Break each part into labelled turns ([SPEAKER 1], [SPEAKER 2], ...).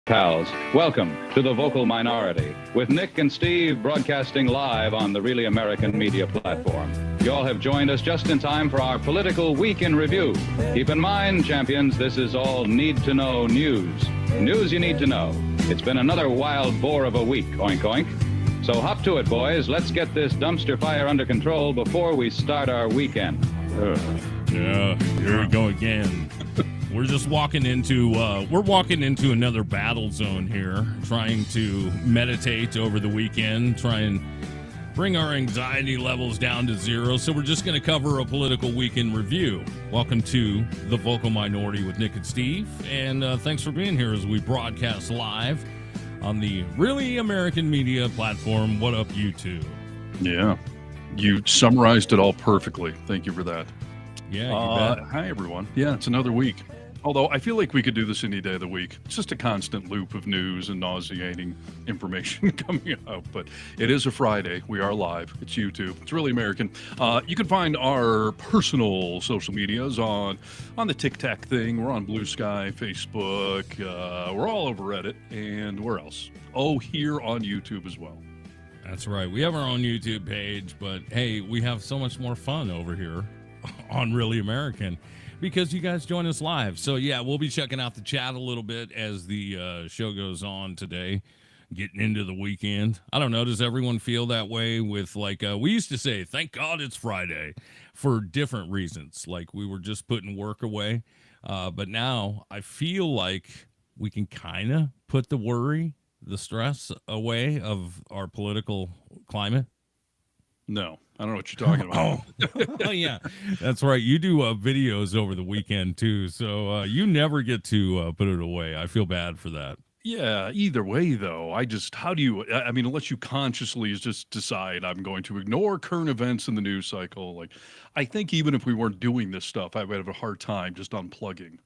[SPEAKER 1] Pals, welcome to The Vocal Minority with Nick and Steve broadcasting live on the Really American Media platform. You all have joined us just in time for our political week in review. Keep in mind, champions, this is all need-to-know news. News you need to know. It's been another wild boar of a week, oink oink. So hop to it, boys. Let's get this dumpster fire under control before we start our weekend.
[SPEAKER 2] Yeah, here we go again. We're just walking into another battle zone here, trying to meditate over the weekend, try and bring our anxiety levels down to zero. So we're just going to cover a political week in review. Welcome to The Vocal Minority with Nick and Steve, and thanks for being here as we broadcast live on the Really American Media platform. What up, YouTube?
[SPEAKER 3] Yeah, you summarized it all perfectly. Thank you for that.
[SPEAKER 2] Yeah, you bet.
[SPEAKER 3] Hi, everyone. Yeah, it's another week. Although I feel like we could do this any day of the week. It's just a constant loop of news and nauseating information coming out. But it is a Friday. We are live. It's YouTube. It's Really American. You can find our personal social medias on the Tic Tac thing. We're on Blue Sky, Facebook. We're all over Reddit. And where else? Oh, here on YouTube as well.
[SPEAKER 2] That's right. We have our own YouTube page, but hey, we have so much more fun over here on Really American because you guys join us live. So yeah, we'll be checking out the chat a little bit as the show goes on today, getting into the weekend. I don't know, does everyone feel that way with we used to say, thank God it's Friday, for different reasons. Like we were just putting work away. But now I feel like we can kind of put the worry, the stress away of our political climate.
[SPEAKER 3] No, I don't know what you're talking about.
[SPEAKER 2] Oh, yeah, that's right. You do videos over the weekend too, so you never get to put it away. I feel bad for that.
[SPEAKER 3] Yeah, either way, though, unless you consciously just decide I'm going to ignore current events in the news cycle, I think even if we weren't doing this stuff, I would have a hard time just unplugging.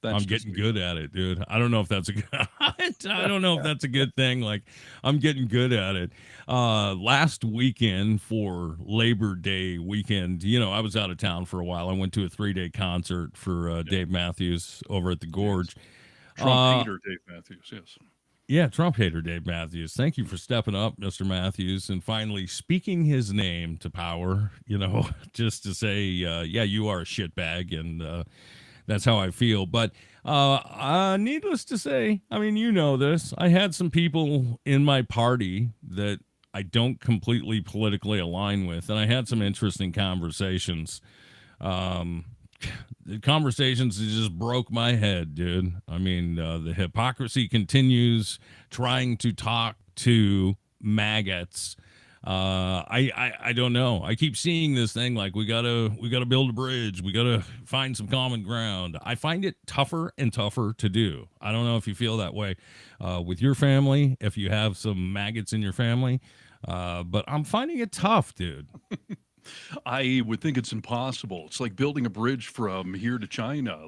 [SPEAKER 2] I'm getting good at it, dude. I don't know if that's a good I don't know if that's a good thing. I'm getting good at it. Last weekend for Labor Day weekend, I was out of town for a while. I went to a 3-day concert for Dave Matthews over at the Gorge.
[SPEAKER 3] Yes. Trump hater Dave Matthews, yes.
[SPEAKER 2] Yeah, Trump hater Dave Matthews. Thank you for stepping up, Mr. Matthews, and finally speaking his name to power, just to say, yeah, you are a shitbag, and that's how I feel. But needless to say, you know this. I had some people in my party that I don't completely politically align with, and I had some interesting conversations. The conversations that just broke my head, dude. The hypocrisy continues trying to talk to maggots. I don't know. I keep seeing this thing we gotta build a bridge. We gotta find some common ground. I find it tougher and tougher to do. I don't know if you feel that way with your family, if you have some maggots in your family, but I'm finding it tough, dude.
[SPEAKER 3] I would think it's impossible. It's like building a bridge from here to China.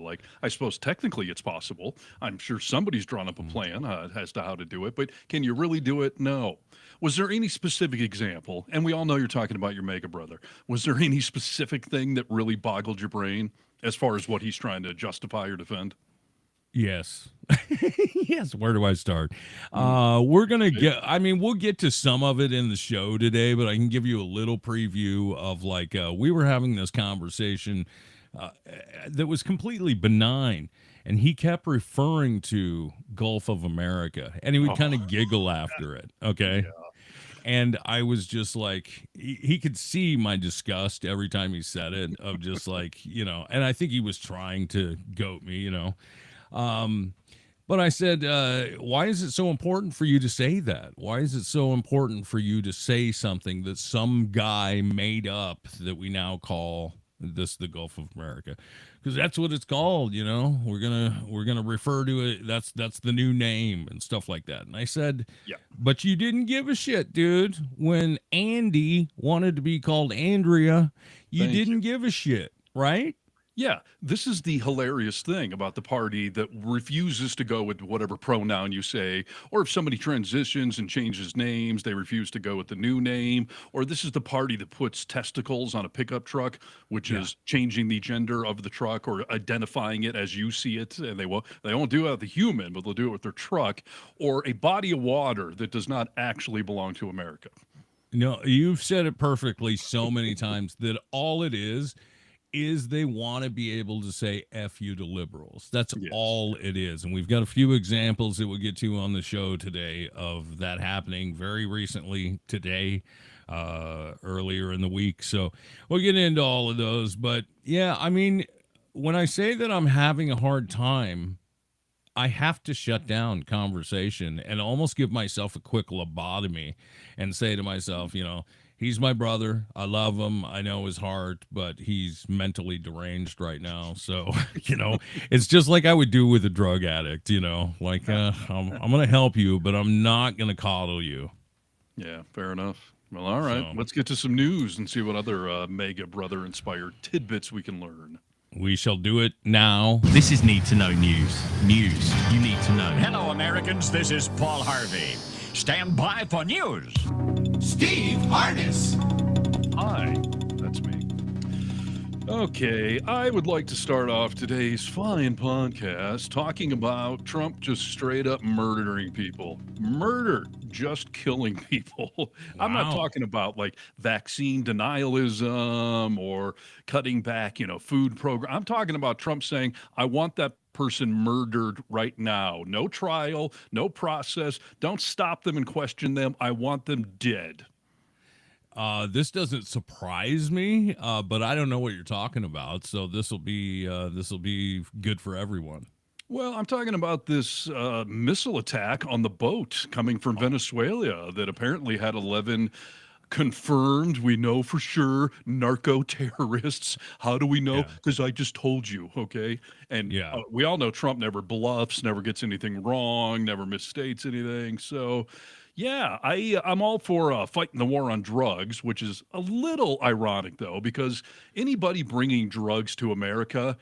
[SPEAKER 3] I suppose technically it's possible. I'm sure somebody's drawn up a plan as to how to do it, but can you really do it? No. Was there any specific example? And we all know you're talking about your mega brother. Was there any specific thing that really boggled your brain as far as what he's trying to justify or defend?
[SPEAKER 2] Yes. Yes. Where do I start? We're going to we'll get to some of it in the show today, but I can give you a little preview of we were having this conversation that was completely benign, and he kept referring to Gulf of America, and he would kind of giggle after it. Okay. Yeah. And I was just he could see my disgust every time he said it, of just and I think he was trying to goat me, But I said, why is it so important for you to say that? Why is it so important for you to say something that some guy made up that we now call this the Gulf of America? Because that's what it's called, We're gonna refer to it. That's the new name and stuff like that. And I said, yeah, but you didn't give a shit, dude. When Andy wanted to be called Andrea, you didn't give a shit, right?
[SPEAKER 3] Yeah, this is the hilarious thing about the party that refuses to go with whatever pronoun you say, or if somebody transitions and changes names, they refuse to go with the new name, or this is the party that puts testicles on a pickup truck, which
[SPEAKER 2] Yeah.
[SPEAKER 3] is changing the gender of the truck or identifying it as you see it, and they won't do it with the human, but they'll do it with their truck, or a body of water that does not actually belong to America.
[SPEAKER 2] No, you've said it perfectly so many times that all it is they want to be able to say F you to liberals. That's
[SPEAKER 3] Yes.
[SPEAKER 2] all it is. And we've got a few examples that we'll get to on the show today of that happening very recently today, earlier in the week. So we'll get into all of those. But yeah, I mean, when I say that I'm having a hard time, I have to shut down conversation and almost give myself a quick lobotomy and say to myself, he's my brother. I love him. I know his heart, but he's mentally deranged right now. So, it's just like I would do with a drug addict, like, I'm going to help you, but I'm not going to coddle you.
[SPEAKER 3] Yeah, fair enough. Well, all right.
[SPEAKER 2] So
[SPEAKER 3] Let's get to some news and see what other mega brother inspired tidbits we can learn.
[SPEAKER 2] we shall do it now.
[SPEAKER 4] This is Need to Know News. News you need to know.
[SPEAKER 5] Hello, Americans. This is Paul Harvey. Stand by for news.
[SPEAKER 6] Steve Harness.
[SPEAKER 3] Hi, that's me. Okay, I would like to start off today's fine podcast talking about Trump just straight up murdering people. Murder, just killing people. I'm not
[SPEAKER 2] Wow.
[SPEAKER 3] talking about like vaccine denialism or cutting back, food program. I'm talking about Trump saying, I want that person murdered right now. No trial, no process. Don't stop them and question them. I want them dead.
[SPEAKER 2] This doesn't surprise me, but I don't know what you're talking about. So this will be good for everyone.
[SPEAKER 3] Well, I'm talking about this missile attack on the boat coming from Venezuela that apparently had 11 confirmed, we know for sure, narco terrorists. How do we know?
[SPEAKER 2] Yeah.
[SPEAKER 3] Because I just told you, okay? And
[SPEAKER 2] Yeah.
[SPEAKER 3] we all know Trump never bluffs, never gets anything wrong, never misstates anything. So, yeah, I'm all for fighting the war on drugs, which is a little ironic, though, because anybody bringing drugs to America,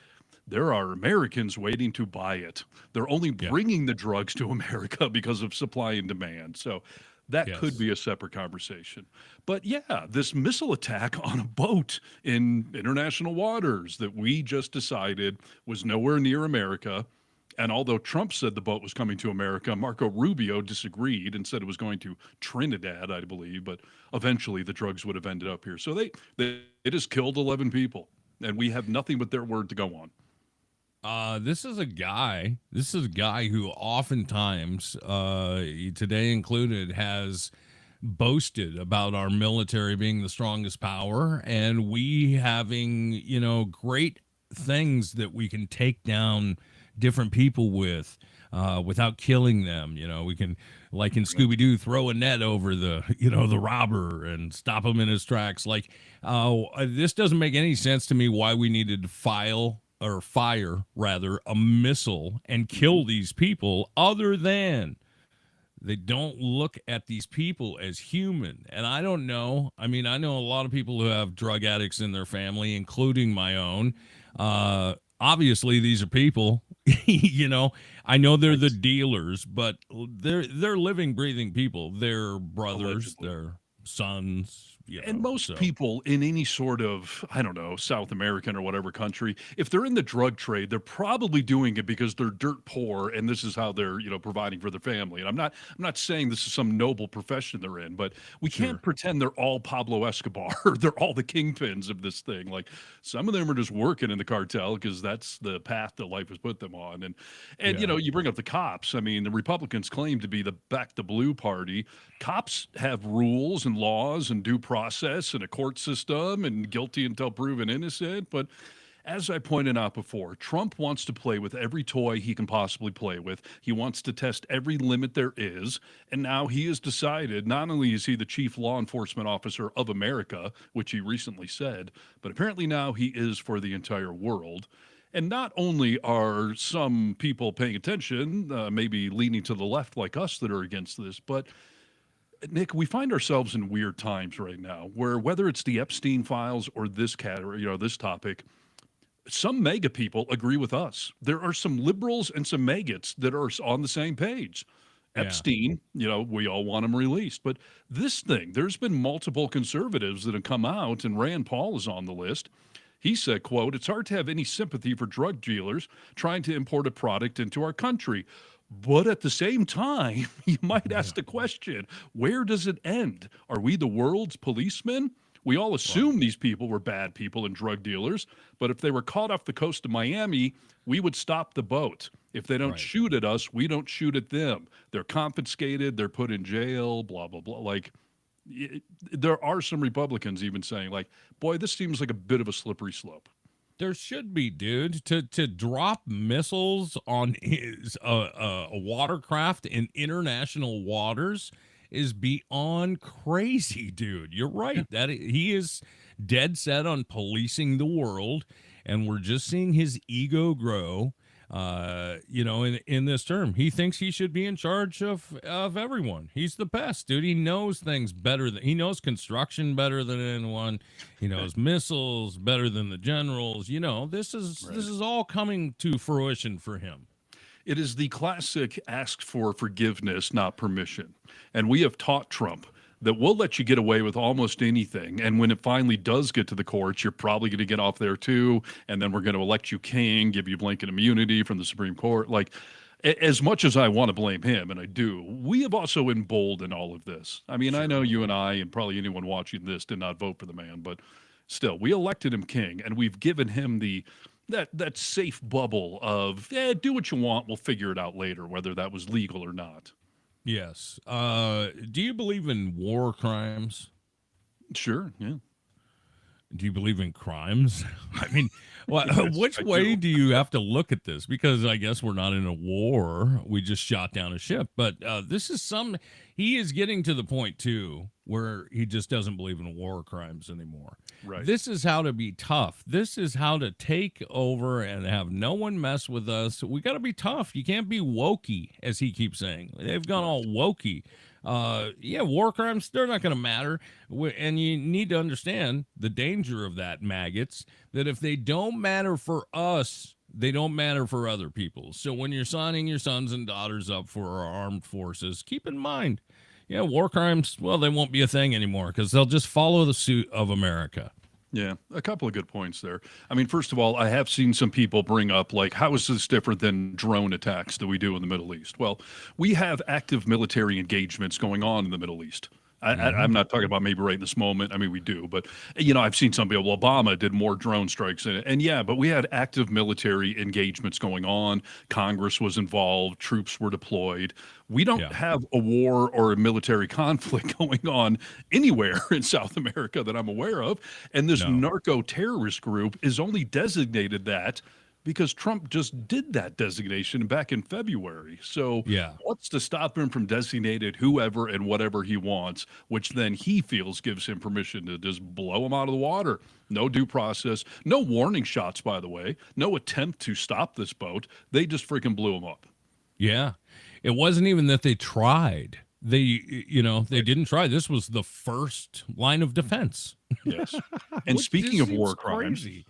[SPEAKER 3] there are Americans waiting to buy it. They're only
[SPEAKER 2] Yeah.
[SPEAKER 3] bringing the drugs to America because of supply and demand. So that
[SPEAKER 2] Yes.
[SPEAKER 3] could be a separate conversation. But yeah, this missile attack on a boat in international waters that we just decided was nowhere near America. And although Trump said the boat was coming to America, Marco Rubio disagreed and said it was going to Trinidad, I believe. But eventually the drugs would have ended up here. So it has killed 11 people. And we have nothing but their word to go on.
[SPEAKER 2] This is a guy. This is a guy who oftentimes, today included, has boasted about our military being the strongest power and we having, great things that we can take down different people with, without killing them. We can, like in Scooby-Doo, throw a net over the robber and stop him in his tracks. Like, this doesn't make any sense to me why we needed to fire rather a missile and kill these people, other than they don't look at these people as human. And I don't know. I mean, I know a lot of people who have drug addicts in their family, including my own. Obviously these are people, I know they're the dealers, but they're living, breathing people. They're brothers,
[SPEAKER 3] Allegedly.
[SPEAKER 2] they're sons.
[SPEAKER 3] And most
[SPEAKER 2] so.
[SPEAKER 3] people in any sort of, I don't know, South American or whatever country, if they're in the drug trade, they're probably doing it because they're dirt poor and this is how they're, providing for their family. And I'm not saying this is some noble profession they're in, but we can't pretend they're all Pablo Escobar. They're all the kingpins of this thing. Like some of them are just working in the cartel because that's the path that life has put them on. And you bring up the cops. I mean, the Republicans claim to be the back the blue party. Cops have rules and laws and due process and a court system and guilty until proven innocent. But as I pointed out before, Trump wants to play with every toy he can possibly play with. He wants to test every limit there is. And now he has decided not only is he the chief law enforcement officer of America, which he recently said, but apparently now he is for the entire world. And not only are some people paying attention, maybe leaning to the left like us that are against this, but Nick, we find ourselves in weird times right now where whether it's the Epstein files or this category, this topic, some mega people agree with us. There are some liberals and some maggots that are on the same page.
[SPEAKER 2] Yeah.
[SPEAKER 3] Epstein, we all want him released. But this thing, there's been multiple conservatives that have come out, and Rand Paul is on the list. He said, quote, "It's hard to have any sympathy for drug dealers trying to import a product into our country. But at the same time, you might ask the question, where does it end? Are we the world's policemen? We all assume these people were bad people and drug dealers, but if they were caught off the coast of Miami, we would stop the boat. If they don't shoot at us, we don't shoot at them. They're confiscated, they're put in jail, blah, blah, blah." Like, there are some Republicans even saying, like, boy, this seems like a bit of a slippery slope.
[SPEAKER 2] There should be, dude, to drop missiles on a watercraft in international waters is beyond crazy, dude. You're right. That he is dead set on policing the world, and we're just seeing his ego grow. In this term, he thinks he should be in charge of everyone. He's the best, dude. He knows things better he knows construction better than anyone. He knows missiles better than the generals. This is all coming to fruition for him.
[SPEAKER 3] It is the classic ask for forgiveness, not permission. And we have taught Trump that we'll let you get away with almost anything. And when it finally does get to the courts, you're probably going to get off there too. And then we're going to elect you king, give you blanket immunity from the Supreme Court. Like, as much as I want to blame him, and I do, we have also emboldened all of this. I mean, I know you and I, and probably anyone watching this, did not vote for the man, but still, we elected him king, and we've given him that safe bubble of, do what you want, we'll figure it out later, whether that was legal or not.
[SPEAKER 2] Yes. Do you believe in war crimes?
[SPEAKER 3] Sure, yeah.
[SPEAKER 2] Do you believe in crimes? I mean,
[SPEAKER 3] Yes,
[SPEAKER 2] which
[SPEAKER 3] I
[SPEAKER 2] way
[SPEAKER 3] do.
[SPEAKER 2] do you have to look at this? Because I guess we're not in a war. We just shot down a ship. But this is he is getting to the point, too, where he just doesn't believe in war crimes anymore.
[SPEAKER 3] Right.
[SPEAKER 2] This is how to be tough. This is how to take over and have no one mess with us. We got to be tough. You can't be wokey, as he keeps saying. They've gone all wokey. War crimes, they're not going to matter. And you need to understand the danger of that, maggots, that if they don't matter for us, they don't matter for other people. So when you're signing your sons and daughters up for our armed forces, keep in mind, war crimes, well, they won't be a thing anymore because they'll just follow the suit of America.
[SPEAKER 3] Yeah, a couple of good points there. I mean, first of all, I have seen some people bring up, like, how is this different than drone attacks that we do in the Middle East? Well, we have active military engagements going on in the Middle East. I'm not talking about maybe right in this moment. I mean, we do, but, I've seen some people, Obama did more drone strikes in it. And yeah, but we had active military engagements going on. Congress was involved. Troops were deployed. We don't have a war or a military conflict going on anywhere in South America that I'm aware of. And this narco terrorist group is only designated that because Trump just did that designation back in February. So what's to stop him from designating whoever and whatever he wants, which then he feels gives him permission to just blow him out of the water? No due process, no warning shots, by the way, no attempt to stop this boat. They just freaking blew him up.
[SPEAKER 2] Yeah. It wasn't even that they tried. They didn't try. This was the first line of defense.
[SPEAKER 3] Yes. And speaking of war crimes,
[SPEAKER 2] crazy.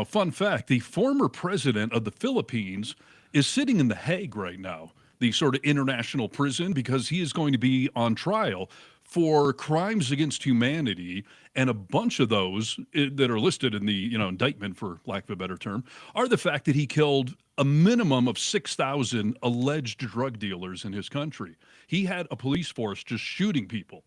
[SPEAKER 3] Fun fact, the former president of the Philippines is sitting in The Hague right now, the sort of international prison, because he is going to be on trial for crimes against humanity. And a bunch of those that are listed in the, indictment, for lack of a better term, are the fact that he killed a minimum of 6,000 alleged drug dealers in his country. He had a police force just shooting people.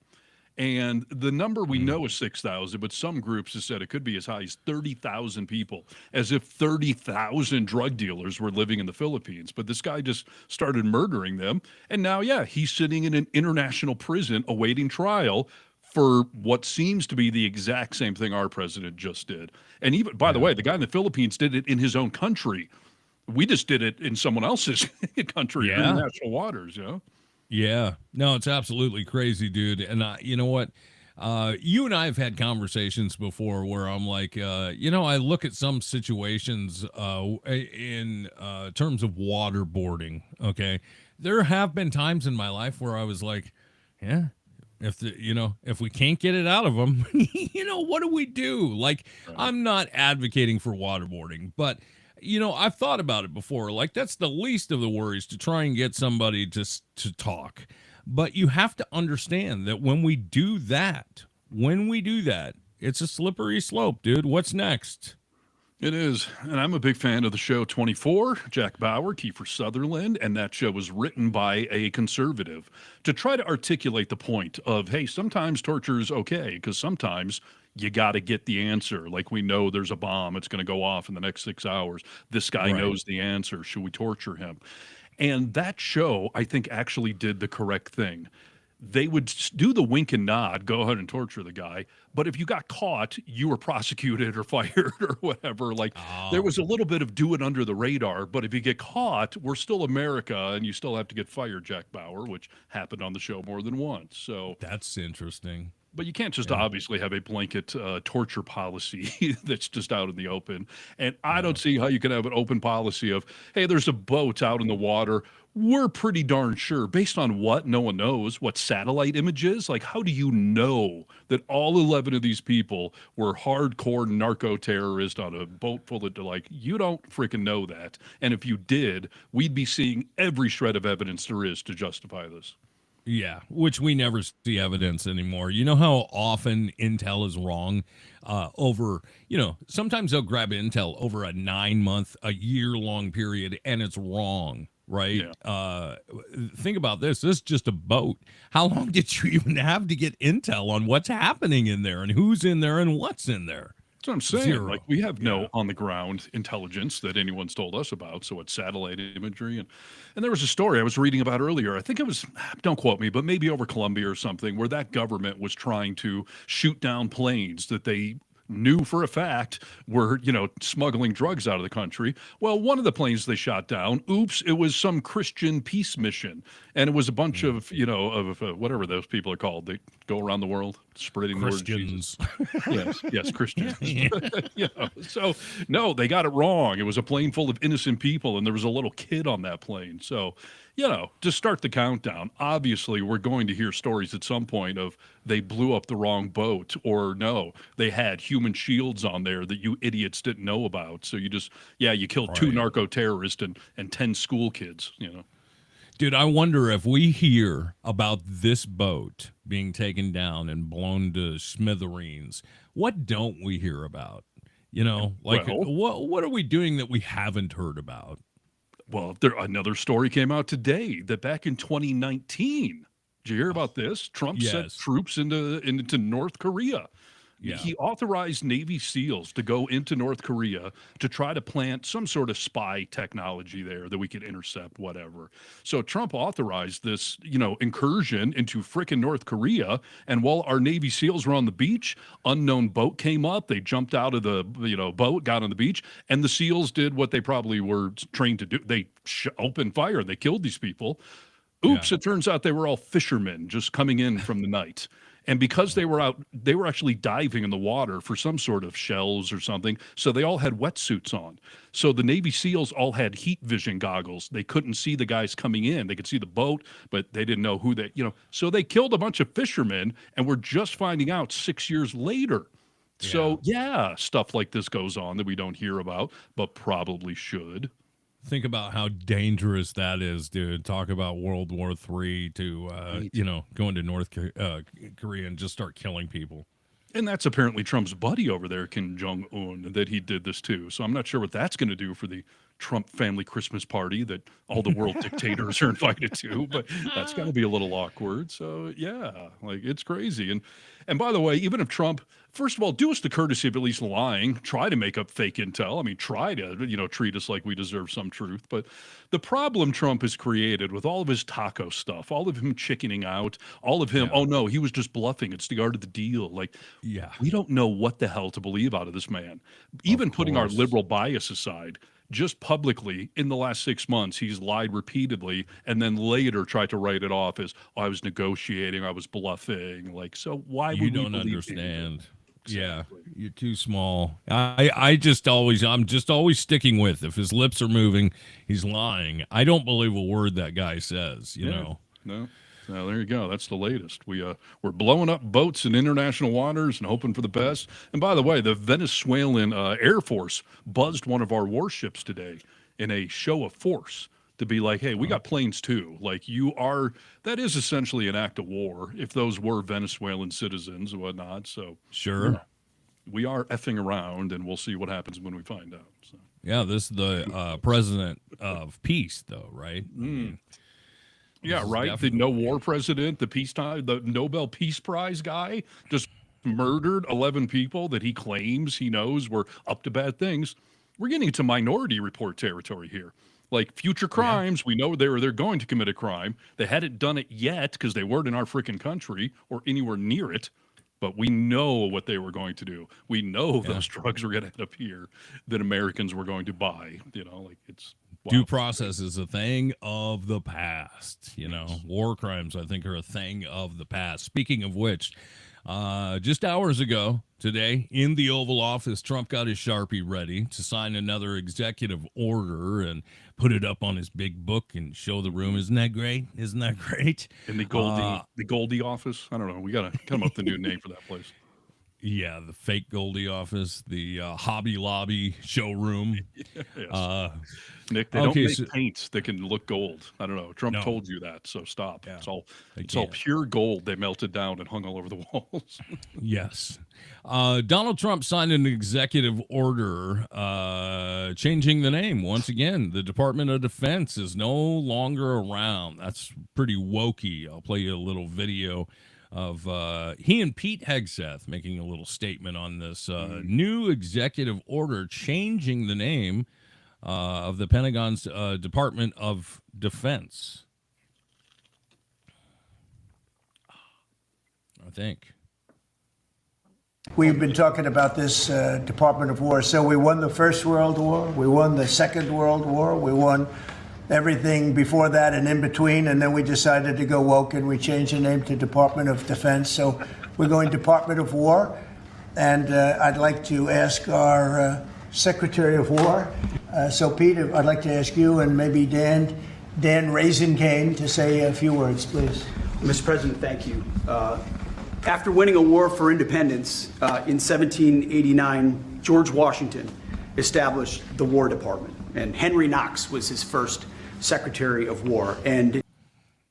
[SPEAKER 3] And the number we know is 6,000, but some groups have said it could be as high as 30,000 people, as if 30,000 drug dealers were living in the Philippines. But this guy just started murdering them. And now, he's sitting in an international prison awaiting trial for what seems to be the exact same thing our president just did. And even, by the way, the guy in the Philippines did it in his own country. We just did it in someone else's country, international waters,
[SPEAKER 2] Yeah, no, it's absolutely crazy, dude. And you know what? You and I have had conversations before where I'm like, I look at some situations in terms of waterboarding. Okay, there have been times in my life where I was like, If we can't get it out of them, what do we do? Like, I'm not advocating for waterboarding, but I've thought about it before. Like, that's the least of the worries, to try and get somebody to talk. But you have to understand that when we do that, it's a slippery slope, dude. What's next?
[SPEAKER 3] It is. And I'm a big fan of the show 24, Jack Bauer, Kiefer Sutherland, and that show was written by a conservative to try to articulate the point of, hey, sometimes torture is okay, because sometimes you got to get the answer. Like, we know there's a bomb, it's going to go off in the next 6 hours. This guy knows the answer. Should we torture him? And that show, I think, actually did the correct thing. They would do the wink and nod, go ahead and torture the guy. But if you got caught, you were prosecuted or fired or whatever. Like, there was a little bit of do it under the radar. But if you get caught, we're still America, and you still have to get fired, Jack Bauer, which happened on the show more than once. So
[SPEAKER 2] that's interesting.
[SPEAKER 3] But you can't just obviously have a blanket torture policy that's just out in the open. And I don't see how you can have an open policy of, hey, there's a boat out in the water. We're pretty darn sure, based on what? No one knows. What satellite images? Like, how do you know that all 11 of these people were hardcore narco-terrorists on a boat full of, like, you don't freaking know that. And if you did, we'd be seeing every shred of evidence there is to justify this.
[SPEAKER 2] Yeah, which we never see evidence anymore. You know how often intel is wrong over, sometimes they'll grab intel over a 9-month, a year-long period, and it's wrong, right? Yeah. Think about this. This is just a boat. How long did you even have to get intel on what's happening in there and who's in there and what's in there?
[SPEAKER 3] That's what I'm saying.
[SPEAKER 2] Zero.
[SPEAKER 3] Like, we have no on-the-ground intelligence that anyone's told us about. So it's satellite imagery. And there was a story I was reading about earlier. I think it was, don't quote me, but maybe over Colombia or something, where that government was trying to shoot down planes that they knew for a fact were, smuggling drugs out of the country. Well, one of the planes they shot down, oops, it was some Christian peace mission. And it was a bunch of, whatever those people are called. They go around the world spreading the word of Jesus. Yes, Christians. So, no, they got it wrong. It was a plane full of innocent people, and there was a little kid on that plane. So, to start the countdown, obviously we're going to hear stories at some point of they blew up the wrong boat, or no, they had human shields on there that you idiots didn't know about. So you killed 2 narco terrorists and 10 school kids,
[SPEAKER 2] Dude, I wonder if we hear about this boat being taken down and blown to smithereens, what don't we hear about? What are we doing that we haven't heard about?
[SPEAKER 3] Well, another story came out today that back in 2019, did you hear about this? Trump sent troops into North Korea. Yeah. He authorized Navy SEALs to go into North Korea to try to plant some sort of spy technology there that we could intercept, whatever. So Trump authorized this, incursion into frickin' North Korea. And while our Navy SEALs were on the beach, unknown boat came up. They jumped out of the, boat, got on the beach, and the SEALs did what they probably were trained to do. They opened fire. They killed these people. Oops, It turns out they were all fishermen just coming in from the night. And because they were actually diving in the water for some sort of shells or something. So they all had wetsuits on. So the Navy SEALs all had heat vision goggles. They couldn't see the guys coming in. They could see the boat, but they didn't know who so they killed a bunch of fishermen, and we're just finding out 6 years later. So stuff like this goes on that we don't hear about, but probably should.
[SPEAKER 2] Think about how dangerous that is, dude. Talk about World War III to, going to North Korea and just start killing people.
[SPEAKER 3] And that's apparently Trump's buddy over there, Kim Jong-un, that he did this too. So I'm not sure what that's going to do for the Trump family Christmas party that all the world dictators are invited to, but that's going to be a little awkward. So it's crazy. And by the way, even if Trump, first of all, do us the courtesy of at least lying, try to make up fake intel. I mean, try to, treat us like we deserve some truth. But the problem Trump has created with all of his taco stuff, all of him chickening out, all of him, oh no, he was just bluffing. It's the art of the deal. We don't know what the hell to believe out of this man. Even putting our liberal bias aside, just publicly in the last 6 months, he's lied repeatedly and then later tried to write it off as, I was negotiating, I was bluffing. So why would
[SPEAKER 2] you don't understand? Exactly. Yeah, you're too small. I'm just always sticking with, if his lips are moving, he's lying. I don't believe a word that guy says,
[SPEAKER 3] No. So there you go. That's the latest. We're blowing up boats in international waters and hoping for the best. And by the way, the Venezuelan Air Force buzzed one of our warships today in a show of force to be like, hey, we got planes too. Like that is essentially an act of war if those were Venezuelan citizens and whatnot. So
[SPEAKER 2] Sure.
[SPEAKER 3] we are effing around, and we'll see what happens when we find out. So.
[SPEAKER 2] Yeah, this is the president of peace, though, right?
[SPEAKER 3] Yeah, right. The no war president, the Nobel Peace Prize guy just murdered 11 people that he claims he knows were up to bad things. We're getting into Minority Report territory here. Like future crimes, we know they're going to commit a crime. They hadn't done it yet because they weren't in our freaking country or anywhere near it. But we know what they were going to do. We know those drugs were going to end up here that Americans were going to buy. It's
[SPEAKER 2] due process is a thing of the past. War crimes, I think, are a thing of the past. Speaking of which, just hours ago today in the Oval Office, Trump got his Sharpie ready to sign another executive order and put it up on his big book and show the room. Isn't that great? Isn't that great?
[SPEAKER 3] In the Goldie office. I don't know. We got to come up with a new name for that place.
[SPEAKER 2] Yeah, the fake Goldie office, the Hobby Lobby showroom.
[SPEAKER 3] Yes. Nick, they don't make paints that can look gold. I don't know. Trump told you that, so stop. Yeah, it's all pure gold they melted down and hung all over the walls.
[SPEAKER 2] Yes. Donald Trump signed an executive order changing the name. Once again, the Department of Defense is no longer around. That's pretty wokey. I'll play you a little video of he and Pete Hegseth making a little statement on this new executive order changing the name of the Pentagon's Department of Defense. I think.
[SPEAKER 7] We've been talking about this Department of War. So we won the First World War, we won the Second World War, we won everything before that and in between, and then we decided to go woke and we changed the name to Department of Defense. So we're going Department of War, and I'd like to ask our Secretary of War. So Pete, I'd like to ask you and maybe Dan Raisin Cane to say a few words, please.
[SPEAKER 8] Mr. President, thank you. After winning a war for independence in 1789, George Washington established the War Department, and Henry Knox was his first Secretary of War. And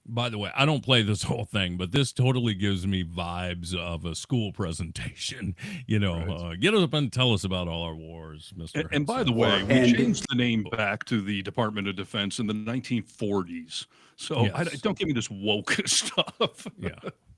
[SPEAKER 2] by the way, I don't play this whole thing, but this totally gives me vibes of a school presentation. Get up and tell us about all our wars, Mr.
[SPEAKER 3] And by the way, we changed the name back to the Department of Defense in the 1940s. So don't give me this woke stuff.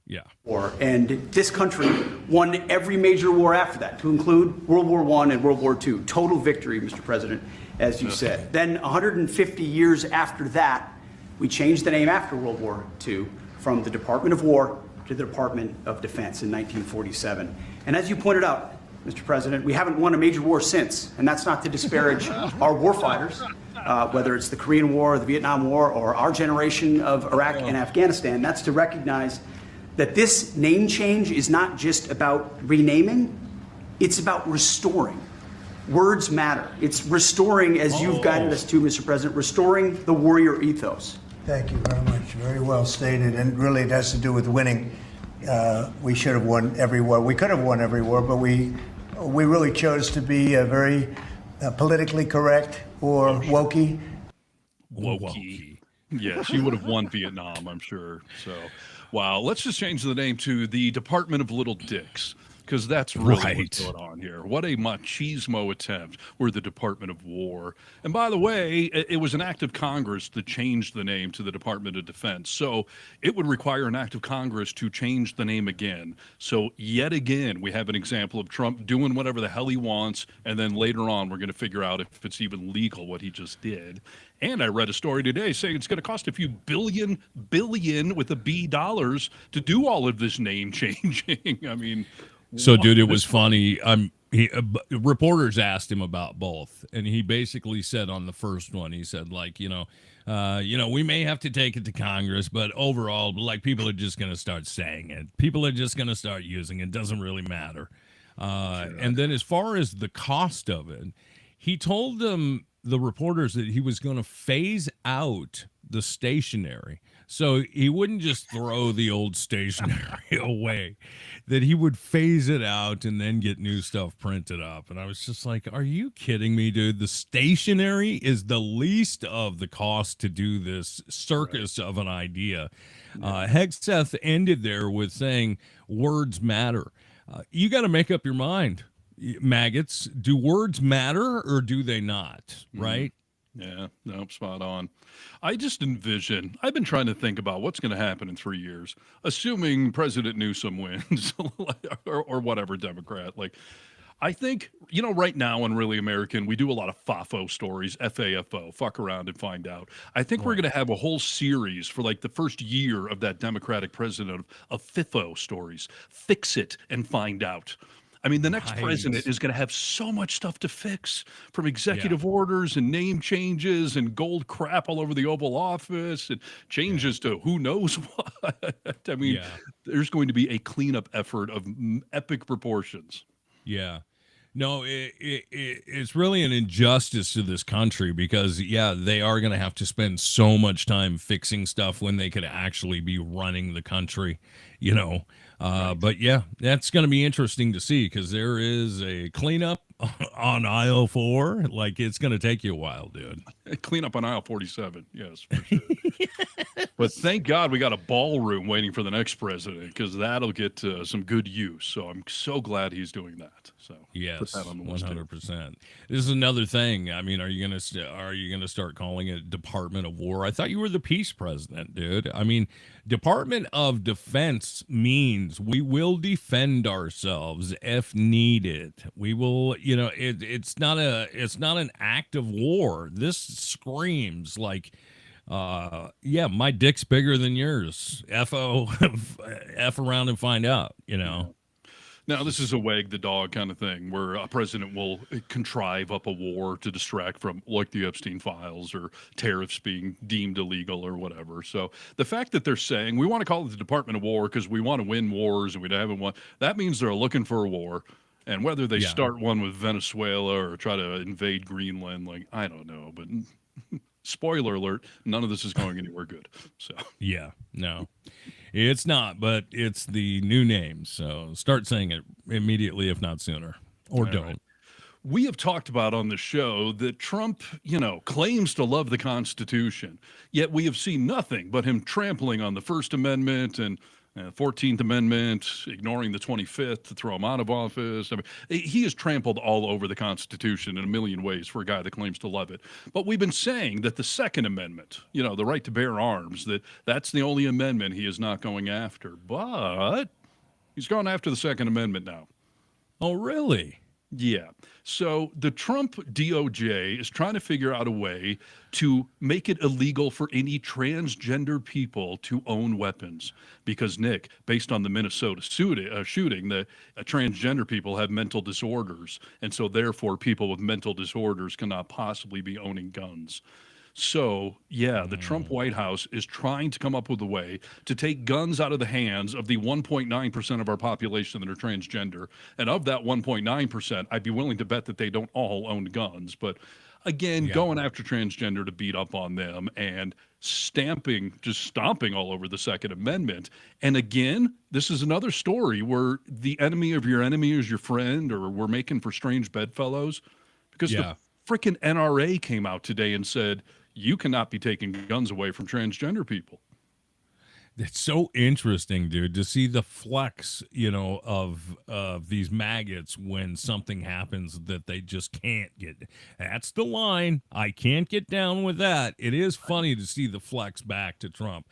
[SPEAKER 2] Yeah.
[SPEAKER 8] War. And this country won every major war after that, to include World War I and World War II. Total victory, Mr. President, as you said. Then 150 years after that, we changed the name after World War II from the Department of War to the Department of Defense in 1947. And as you pointed out, Mr. President, we haven't won a major war since, and that's not to disparage our warfighters, whether it's the Korean War, the Vietnam War, or our generation of Iraq and Afghanistan. That's to recognize that this name change is not just about renaming, it's about restoring. Words matter. It's restoring, as you've guided us to, Mr. President, restoring the warrior ethos.
[SPEAKER 7] Thank you very much. Very well stated. And really, it has to do with winning. We should have won every war. We could have won every war, but we really chose to be very politically correct or wokey.
[SPEAKER 3] Wokey. Yes, you would have won Vietnam, I'm sure. So, wow. Let's just change the name to the Department of Little Dicks, because that's really what's going on here. What a machismo attempt. We're the Department of War. And by the way, it was an act of Congress to change the name to the Department of Defense. So it would require an act of Congress to change the name again. So yet again, we have an example of Trump doing whatever the hell he wants. And then later on, we're going to figure out if it's even legal what he just did. And I read a story today saying it's going to cost a few billion with a B dollars to do all of this name changing. I mean,
[SPEAKER 2] so dude, it was funny. Reporters asked him about both, and he basically said on the first one, he said we may have to take it to Congress, but overall, like, people are just going to start saying it. People are just going to start using it. It doesn't really matter. And then as far as the cost of it, he told them, the reporters, that he was going to phase out the stationery. So he wouldn't just throw the old stationery away, that he would phase it out and then get new stuff printed up. And I was just like, are you kidding me, dude? The stationery is the least of the cost to do this circus of an idea. Hegseth ended there with saying words matter. You got to make up your mind, maggots. Do words matter or do they not? Right?
[SPEAKER 3] Yeah, no, spot on. I just envision, I've been trying to think about what's going to happen in 3 years, assuming President Newsom wins or whatever Democrat. Like, I think, right now on Really American, we do a lot of FAFO stories, FAFO, fuck around and find out. I think we're going to have a whole series for like the first year of that Democratic president of FIFO stories. Fix it and find out. I mean, the next president is going to have so much stuff to fix, from executive orders and name changes and gold crap all over the Oval Office and changes to who knows what. I mean, there's going to be a cleanup effort of epic proportions.
[SPEAKER 2] Yeah. No, it's really an injustice to this country because, they are going to have to spend so much time fixing stuff when they could actually be running the country, But that's going to be interesting to see because there is a cleanup on aisle 4. Like, it's going to take you a while, dude.
[SPEAKER 3] Cleanup on aisle 47. Yes, for sure. But thank God we got a ballroom waiting for the next president because that'll get some good use. So I'm so glad he's doing that. So
[SPEAKER 2] yes,
[SPEAKER 3] put that on the list
[SPEAKER 2] 100%. This is another thing. I mean, are you gonna start calling it Department of War? I thought you were the peace president, dude. I mean, Department of Defense means we will defend ourselves if needed. We will, it's not an act of war. This screams like, my dick's bigger than yours. F around and find out,
[SPEAKER 3] Now, this is a wag the dog kind of thing where a president will contrive up a war to distract from, like, the Epstein files or tariffs being deemed illegal or whatever. So the fact that they're saying we want to call it the Department of War because we want to win wars and we haven't won, that means they're looking for a war. And whether they start one with Venezuela or try to invade Greenland, like, I don't know. But spoiler alert, none of this is going anywhere good. So
[SPEAKER 2] no. It's not, but it's the new name. So start saying it immediately, if not sooner, or don't. Right.
[SPEAKER 3] We have talked about on the show that Trump, claims to love the Constitution, yet we have seen nothing but him trampling on the First Amendment and 14th Amendment, ignoring the 25th to throw him out of office. I mean, he has trampled all over the Constitution in a million ways for a guy that claims to love it. But we've been saying that the Second Amendment, the right to bear arms, that's the only amendment he is not going after. But he's going after the Second Amendment now.
[SPEAKER 2] Oh, really?
[SPEAKER 3] Yeah. So the Trump DOJ is trying to figure out a way to make it illegal for any transgender people to own weapons. Because, Nick, based on the Minnesota shooting, the transgender people have mental disorders. And so, therefore, people with mental disorders cannot possibly be owning guns. So, the Trump White House is trying to come up with a way to take guns out of the hands of the 1.9% of our population that are transgender. And of that 1.9%, I'd be willing to bet that they don't all own guns. But again, going after transgender to beat up on them and stomping all over the Second Amendment. And again, this is another story where the enemy of your enemy is your friend, or we're making for strange bedfellows. Because the freaking NRA came out today and said, you cannot be taking guns away from transgender people.
[SPEAKER 2] It's so interesting, dude, to see the flex, of these maggots when something happens that they just can't get. That's the line. I can't get down with that. It is funny to see the flex back to Trump.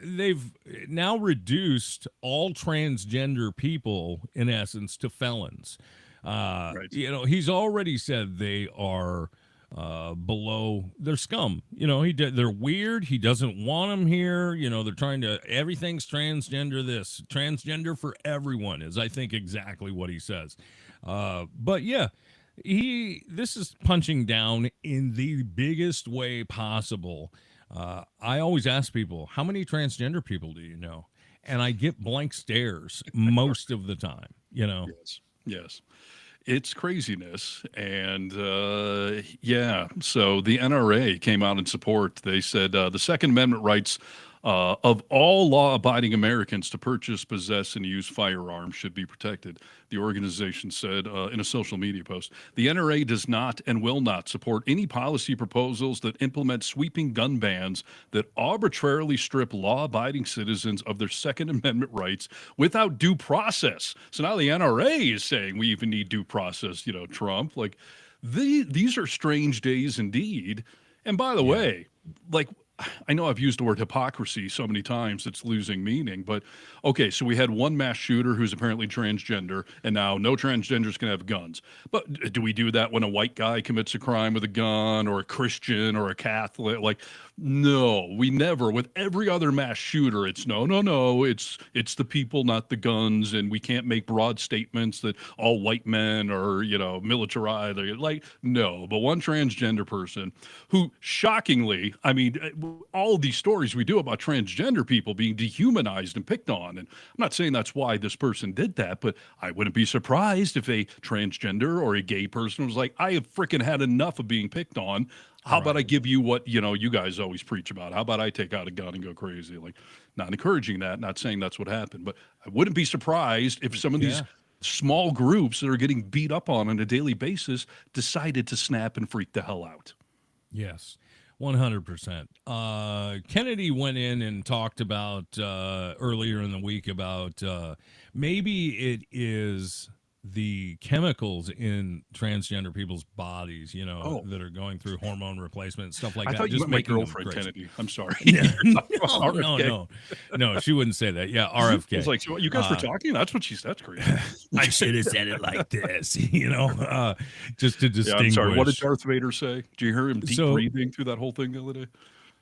[SPEAKER 2] They've now reduced all transgender people, in essence, to felons. Right. He's already said they are below, they're scum. They're weird. He doesn't want them here. They're trying to, everything's transgender. This transgender for everyone is, I think, exactly what he says. But this is punching down in the biggest way possible. I always ask people, how many transgender people do you know? And I get blank stares most of the time,
[SPEAKER 3] Yes. It's craziness. And yeah, so the NRA came out in support. They said the Second Amendment rights of all law-abiding Americans to purchase, possess, and use firearms should be protected. The organization said in a social media post, the NRA does not and will not support any policy proposals that implement sweeping gun bans that arbitrarily strip law-abiding citizens of their Second Amendment rights without due process. So now the NRA is saying we even need due process, Trump. Like, these are strange days indeed. And by the way, like, I know I've used the word hypocrisy so many times it's losing meaning, but okay, so we had one mass shooter who's apparently transgender, and now no transgenders can have guns. But do we do that when a white guy commits a crime with a gun, or a Christian, or a Catholic? Like, no, we never. With every other mass shooter, it's no, it's the people, not the guns, and we can't make broad statements that all white men are, militarized. Like, no, but one transgender person who, shockingly, I mean, all these stories we do about transgender people being dehumanized and picked on, and I'm not saying that's why this person did that, but I wouldn't be surprised if a transgender or a gay person was like, I have freaking had enough of being picked on. How about I give you what, you guys always preach about? How about I take out a gun and go crazy? Like, not encouraging that, not saying that's what happened, but I wouldn't be surprised if some of these small groups that are getting beat up on a daily basis decided to snap and freak the hell out.
[SPEAKER 2] Yes. 100%. Kennedy went in and talked about earlier in the week about maybe it is the chemicals in transgender people's bodies, that are going through hormone replacement, stuff like that.
[SPEAKER 3] I thought you
[SPEAKER 2] just
[SPEAKER 3] meant my girlfriend, Kennedy. I'm sorry.
[SPEAKER 2] No, she wouldn't say that. Yeah, RFK.
[SPEAKER 3] It's like, so you guys were talking? That's what she said. That's crazy.
[SPEAKER 2] I should have said it like this, just to distinguish.
[SPEAKER 3] Yeah, I'm sorry. What did Darth Vader say? Did you hear him deep breathing through that whole thing the other day?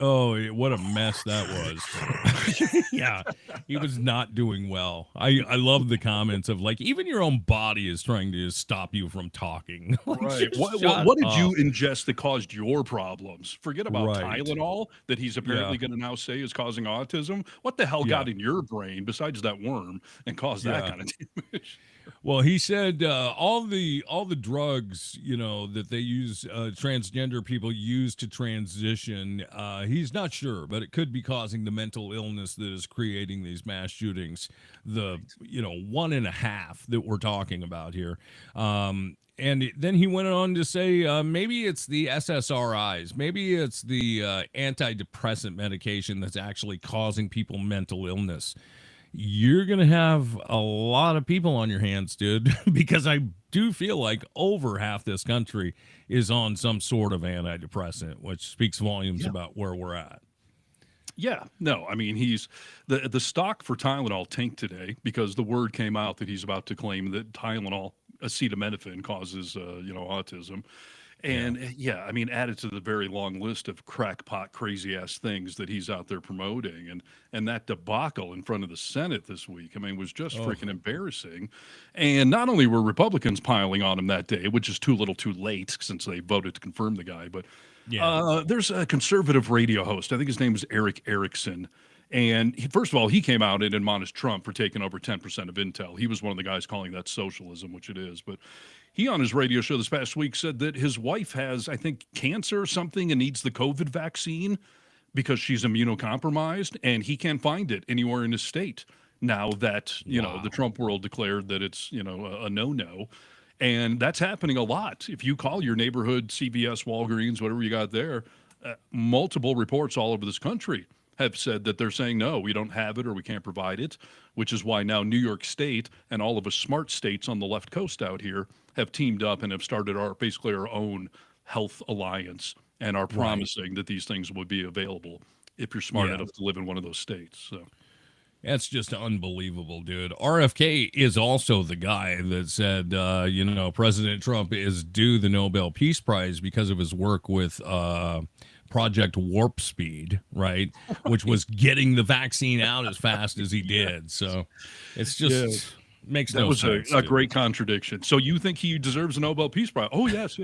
[SPEAKER 2] Oh, what a mess that was. Yeah, he was not doing well. I love the comments of like, even your own body is trying to stop you from talking. Like,
[SPEAKER 3] right. What did you ingest that caused your problems? Forget about Tylenol that he's apparently going to now say is causing autism. What the hell got in your brain besides that worm and caused that kind of damage?
[SPEAKER 2] Well, he said all the drugs, that they use, transgender people use to transition. He's not sure, but it could be causing the mental illness that is creating these mass shootings. The 1.5 that we're talking about here. And then he went on to say maybe it's the SSRIs, maybe it's the antidepressant medication that's actually causing people mental illness. You're going to have a lot of people on your hands, dude, because I do feel like over half this country is on some sort of antidepressant, which speaks volumes about where we're at.
[SPEAKER 3] Yeah, no, I mean, he's the stock for Tylenol tanked today because the word came out that he's about to claim that Tylenol, acetaminophen, causes, autism. And I mean, added to the very long list of crackpot, crazy ass things that he's out there promoting, and that debacle in front of the Senate this week, I mean, was just freaking embarrassing. And not only were Republicans piling on him that day, which is too little, too late, since they voted to confirm the guy, but there's a conservative radio host. I think his name is Eric Erickson. And first of all, he came out and admonished Trump for taking over 10% of Intel. He was one of the guys calling that socialism, which it is, but. He, on his radio show this past week, said that his wife has, I think, cancer or something and needs the COVID vaccine because she's immunocompromised, and he can't find it anywhere in his state now that, the Trump world declared that it's, a no-no. And that's happening a lot. If you call your neighborhood CVS, Walgreens, whatever you got there, multiple reports all over this country have said that they're saying, no, we don't have it or we can't provide it, which is why now New York State and all of us smart states on the left coast out here have teamed up and have started basically our own health alliance and are promising that these things will be available if you're smart enough to live in one of those states. So
[SPEAKER 2] that's just unbelievable, dude. RFK is also the guy that said, President Trump is due the Nobel Peace Prize because of his work with Project Warp Speed, right? Which was getting the vaccine out as fast as he did. So it's just makes no sense.
[SPEAKER 3] That was a great contradiction. So you think he deserves a Nobel Peace Prize? Oh, yes.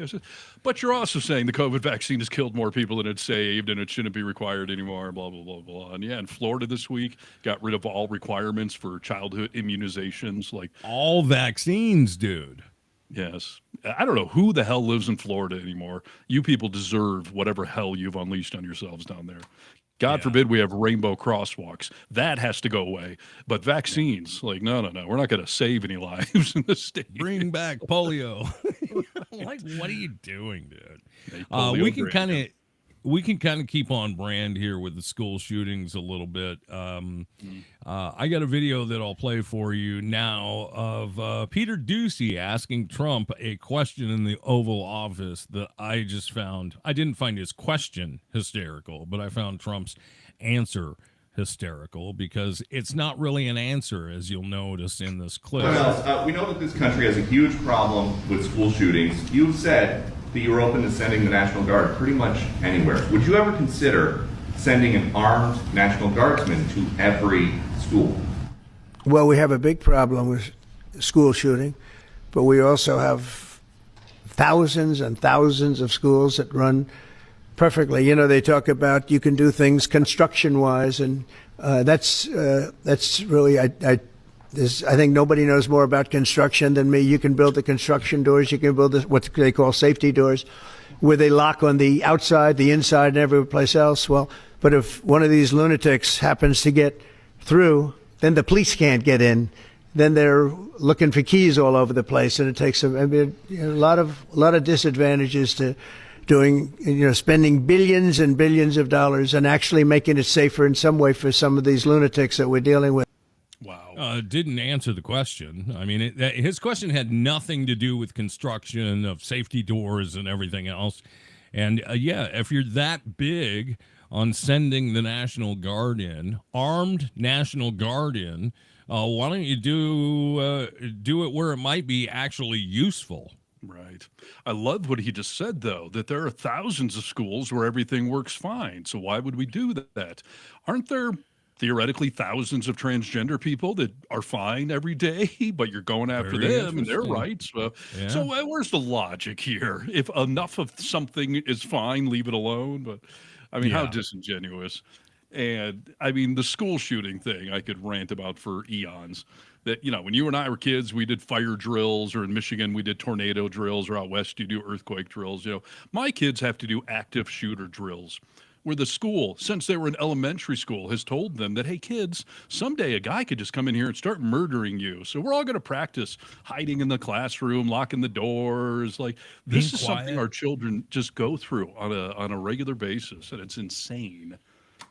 [SPEAKER 3] But you're also saying the COVID vaccine has killed more people than it saved and it shouldn't be required anymore, blah, blah, blah, blah. And in Florida this week, got rid of all requirements for childhood immunizations. Like
[SPEAKER 2] all vaccines, dude.
[SPEAKER 3] Yes. I don't know who the hell lives in Florida anymore. You people deserve whatever hell you've unleashed on yourselves down there. God forbid we have rainbow crosswalks. That has to go away. But vaccines, like, no. We're not going to save any lives in this state.
[SPEAKER 2] Bring back polio. Like, what are you doing, dude? We can kind of keep on brand here with the school shootings a little bit. I got a video that I'll play for you now of Peter Doocy asking Trump a question in the Oval Office that I just found. I didn't find his question hysterical, but I found Trump's answer hysterical because it's not really an answer, as you'll notice in this clip.
[SPEAKER 9] We know that this country has a huge problem with school shootings. You've said that you're open to sending the National Guard pretty much anywhere. Would you ever consider sending an armed National Guardsman to every school?
[SPEAKER 7] Well, we have a big problem with school shooting, but we also have thousands and thousands of schools that run perfectly. You know, they talk about you can do things construction-wise, and that's really I think nobody knows more about construction than me. You can build the construction doors. You can build what they call safety doors, where they lock on the outside, the inside, and every place else. Well, but if one of these lunatics happens to get through, then the police can't get in. Then they're looking for keys all over the place, and it takes a lot of disadvantages to doing, spending billions and billions of dollars and actually making it safer in some way for some of these lunatics that we're dealing with.
[SPEAKER 2] Wow. Didn't answer the question. I mean, his question had nothing to do with construction of safety doors and everything else. And if you're that big on sending the National Guard in, armed National Guard in, why don't you do it where it might be actually useful?
[SPEAKER 3] Right. I love what he just said, though, that there are thousands of schools where everything works fine. So why would we do that? Aren't there theoretically thousands of transgender people that are fine every day, but you're going after them and their rights? So where's the logic here? If enough of something is fine, leave it alone. But I mean, how disingenuous. And I mean, the school shooting thing I could rant about for eons. That, when you and I were kids, we did fire drills, or in Michigan, we did tornado drills, or out west, you do earthquake drills. My kids have to do active shooter drills, where the school, since they were in elementary school, has told them that, hey, kids, someday a guy could just come in here and start murdering you. So we're all going to practice hiding in the classroom, locking the doors. Like, this is something our children just go through on a regular basis, and it's insane.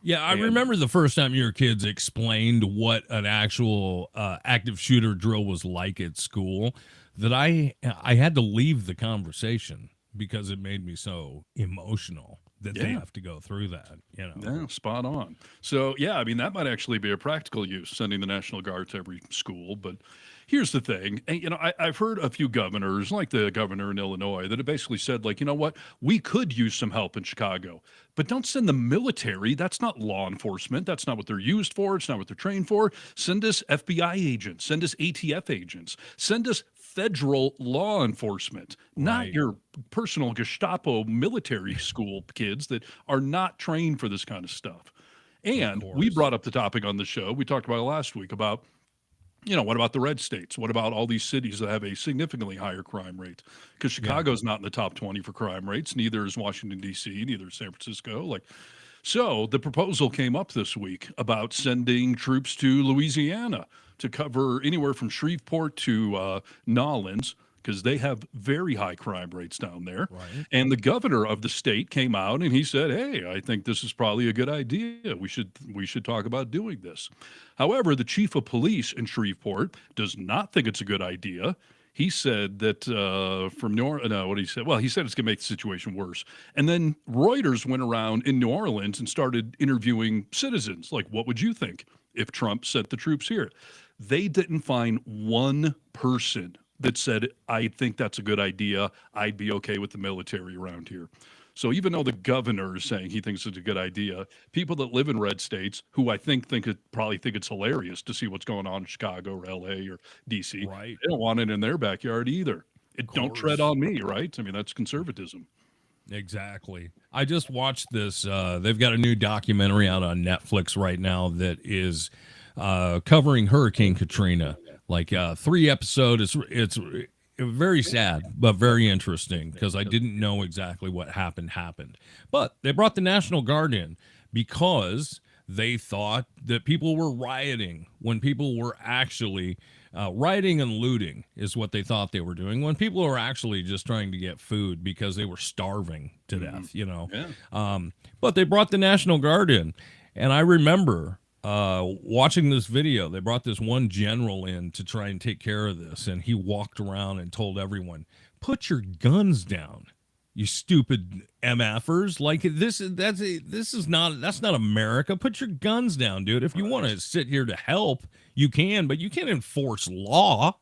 [SPEAKER 2] Yeah, I remember the first time your kids explained what an actual active shooter drill was like at school, that I had to leave the conversation because it made me so emotional that they have to go through that.
[SPEAKER 3] Yeah, spot on. So, I mean, that might actually be a practical use, sending the National Guard to every school. But here's the thing. And, I've heard a few governors, like the governor in Illinois, that have basically said, like, you know what, we could use some help in Chicago, but don't send the military. That's not law enforcement. That's not what they're used for. It's not what they're trained for. Send us FBI agents. Send us ATF agents. Send us federal law enforcement, not your personal Gestapo military school kids that are not trained for this kind of stuff. And we brought up the topic on the show. We talked about it last week about, what about the red states? What about all these cities that have a significantly higher crime rate? Because Chicago's not in the top 20 for crime rates. Neither is Washington, D.C., neither is San Francisco. So the proposal came up this week about sending troops to Louisiana to cover anywhere from Shreveport to Nolens, because they have very high crime rates down there. Right. And the governor of the state came out and he said, hey, I think this is probably a good idea. We should talk about doing this. However, the chief of police in Shreveport does not think it's a good idea. He said that what he said? Well, he said it's going to make the situation worse. And then Reuters went around in New Orleans and started interviewing citizens. Like, what would you think if Trump sent the troops here? They didn't find one person that said, I think that's a good idea. I'd be okay with the military around here. So even though the governor is saying he thinks it's a good idea, people that live in red states, who I think probably think it's hilarious to see what's going on in Chicago or LA or DC, they don't want it in their backyard either. Don't tread on me, right? I mean, that's conservatism.
[SPEAKER 2] Exactly. I just watched this. They've got a new documentary out on Netflix right now that is covering Hurricane Katrina. Like 3 episodes. very sad, but very interesting because I didn't know exactly what happened. But they brought the National Guard in because they thought that people were rioting when people were actually rioting and looting is what they thought they were doing when people were actually just trying to get food because they were starving to death,
[SPEAKER 3] Yeah.
[SPEAKER 2] But they brought the National Guard in. And I remember watching this video. They brought this one general in to try and take care of this. And he walked around and told everyone, put your guns down, you stupid MFers. Like that's not America. Put your guns down, dude. If you want to sit here to help, you can, but you can't enforce law.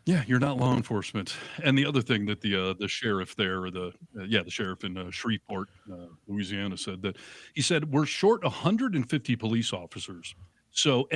[SPEAKER 3] Yeah, you're not law enforcement. And the other thing that the sheriff there, or the sheriff in Shreveport, Louisiana, said that he said we're short 150 police officers. So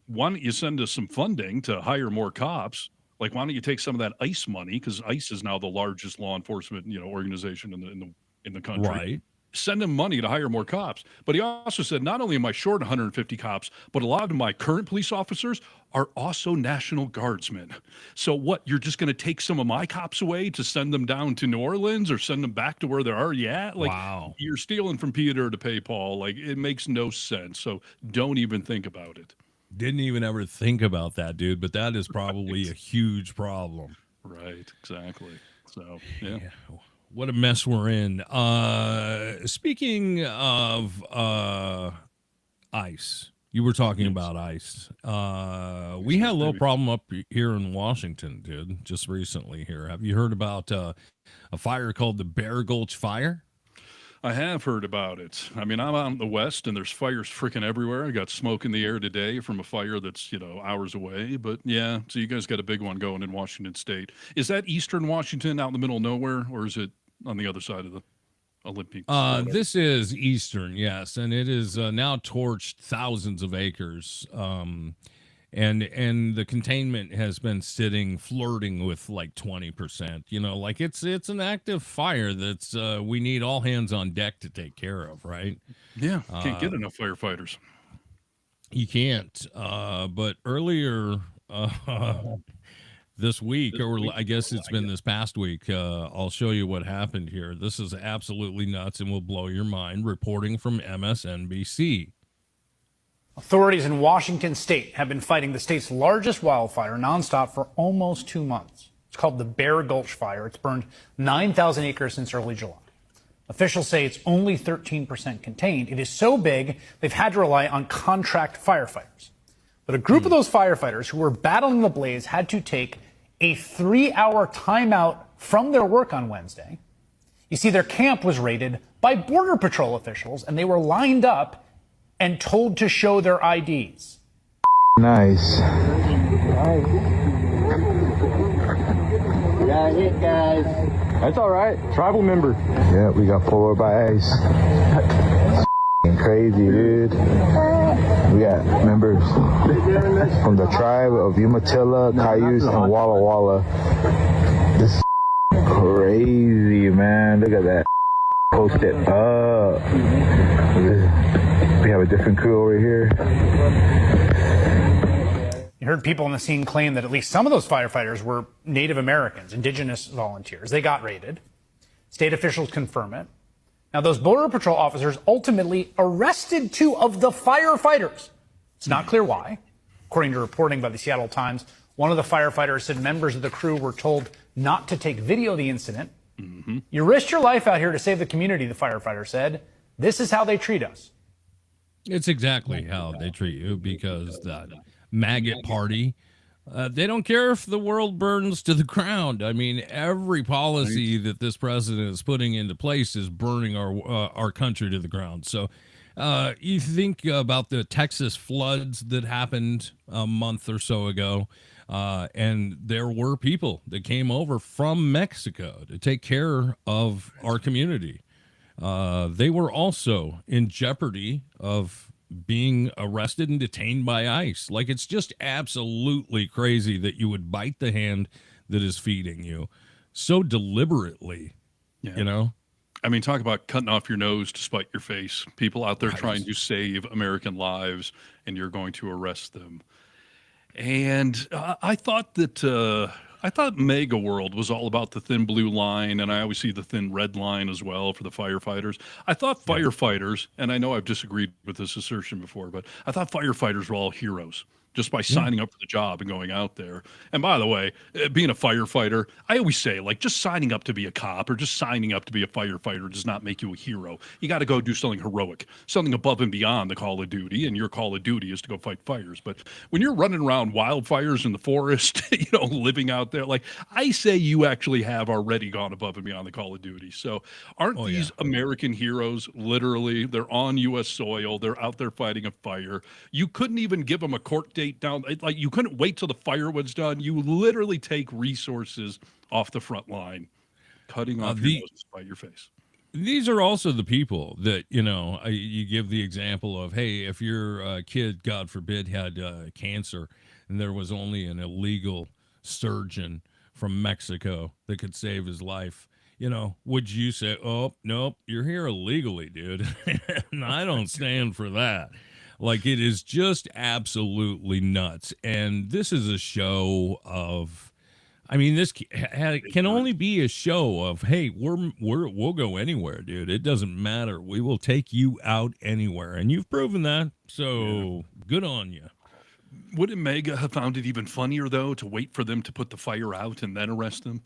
[SPEAKER 3] why don't you send us some funding to hire more cops? Like, why don't you take some of that ICE money, because ICE is now the largest law enforcement organization in the country.
[SPEAKER 2] Right.
[SPEAKER 3] Send them money to hire more cops. But he also said, not only am I short 150 cops, but a lot of my current police officers are also National Guardsmen. So what, you're just going to take some of my cops away to send them down to New Orleans or send them back to where they're already at? Like,
[SPEAKER 2] wow.
[SPEAKER 3] You're stealing from Peter to pay Paul. Like, it makes no sense. So don't even think about it.
[SPEAKER 2] Didn't even ever think about that, dude. But that is probably a huge problem.
[SPEAKER 3] Right. Exactly. So, yeah.
[SPEAKER 2] What a mess we're in. Speaking of ICE, you were talking about ICE. We had a little problem up here in Washington, dude, just recently here. Have you heard about a fire called the Bear Gulch Fire?
[SPEAKER 3] I have heard about it. I mean, I'm out in the West, and there's fires freaking everywhere. I got smoke in the air today from a fire that's, hours away. But, yeah, so you guys got a big one going in Washington State. Is that eastern Washington, out in the middle of nowhere, or is it on the other side of the Olympics?
[SPEAKER 2] This is eastern, yes, and it is now torched thousands of acres. And the containment has been flirting with like 20%. Like it's an active fire that's we need all hands on deck to take care of, right?
[SPEAKER 3] Yeah, can't get enough firefighters.
[SPEAKER 2] You can't. But earlier this week, or I guess it's been this past week, I'll show you what happened here. This is absolutely nuts and will blow your mind. Reporting from MSNBC.
[SPEAKER 10] Authorities in Washington state have been fighting the state's largest wildfire nonstop for almost 2 months. It's called the Bear Gulch Fire. It's burned 9,000 acres since early July. Officials say it's only 13% contained. It is so big, they've had to rely on contract firefighters. But a group of those firefighters who were battling the blaze had to take a 3-hour timeout from their work on Wednesday. You see, their camp was raided by Border Patrol officials, and they were lined up and told to show their IDs.
[SPEAKER 11] Nice. Got hit, guys. That's all right. Tribal member. Yeah, we got pulled over by ICE. Crazy, dude. We got members from the tribe of Umatilla, Cayuse, and Walla Walla. This is crazy, man. Look at that. Post it up. We have a different crew over here.
[SPEAKER 10] You heard people on the scene claim that at least some of those firefighters were Native Americans, indigenous volunteers. They got raided. State officials confirm it. Now, those Border Patrol officers ultimately arrested 2 of the firefighters. It's not clear why. According to reporting by the Seattle Times, one of the firefighters said members of the crew were told not to take video of the incident. Mm-hmm. You risked your life out here to save the community, the firefighter said. This is how they treat us.
[SPEAKER 2] It's exactly how they treat you, because the maggot party, they don't care if the world burns to the ground. I mean, every policy that this president is putting into place is burning our country to the ground. So you think about the Texas floods that happened a month or so ago, and there were people that came over from Mexico to take care of our community. They were also in jeopardy of being arrested and detained by ICE. Like, it's just absolutely crazy that you would bite the hand that is feeding you so deliberately,
[SPEAKER 3] I mean, talk about cutting off your nose to spite your face. People out there trying to save American lives, and you're going to arrest them. And I thought that I thought Mega World was all about the thin blue line, and I always see the thin red line as well for the firefighters. I thought firefighters, and I know I've disagreed with this assertion before, but I thought firefighters were all heroes just by signing up for the job and going out there. And by the way, being a firefighter, I always say, like, just signing up to be a cop or just signing up to be a firefighter does not make you a hero. You got to go do something heroic, something above and beyond the call of duty, and your call of duty is to go fight fires. But when you're running around wildfires in the forest, living out there, like, I say you actually have already gone above and beyond the call of duty. So aren't these American heroes, literally, they're on U.S. soil, they're out there fighting a fire. You couldn't even give them a court date down, like you couldn't wait till the fire was done. You literally take resources off the front line, cutting off your nose to spite your face.
[SPEAKER 2] These are also the people that, you give the example of, hey, if your kid, God forbid, had cancer and there was only an illegal surgeon from Mexico that could save his life, would you say, oh, nope, you're here illegally, dude? And I don't stand for that. Like, it is just absolutely nuts. And this is a show of, this can only be a show of, hey, we'll go anywhere, dude. It doesn't matter. We will take you out anywhere. And you've proven that. So good on you.
[SPEAKER 3] Wouldn't Mega have found it even funnier, though, to wait for them to put the fire out and then arrest them?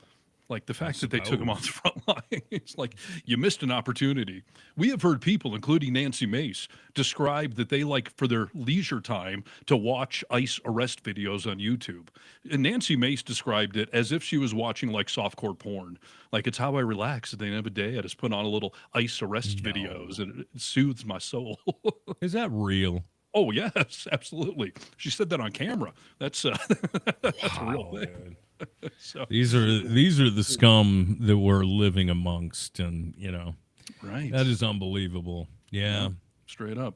[SPEAKER 3] Like, the fact that they took him off the front line, it's like you missed an opportunity. We have heard people, including Nancy Mace, describe that they like for their leisure time to watch ICE arrest videos on YouTube. And Nancy Mace described it as if she was watching like softcore porn. Like, it's how I relax at the end of the day. I just put on a little ICE arrest videos and it soothes my soul.
[SPEAKER 2] Is that real?
[SPEAKER 3] Oh, yes, absolutely. She said that on camera. That's that's a real thing.
[SPEAKER 2] Man. So these are the scum that we're living amongst, and
[SPEAKER 3] right,
[SPEAKER 2] that is unbelievable. Yeah,
[SPEAKER 3] straight up.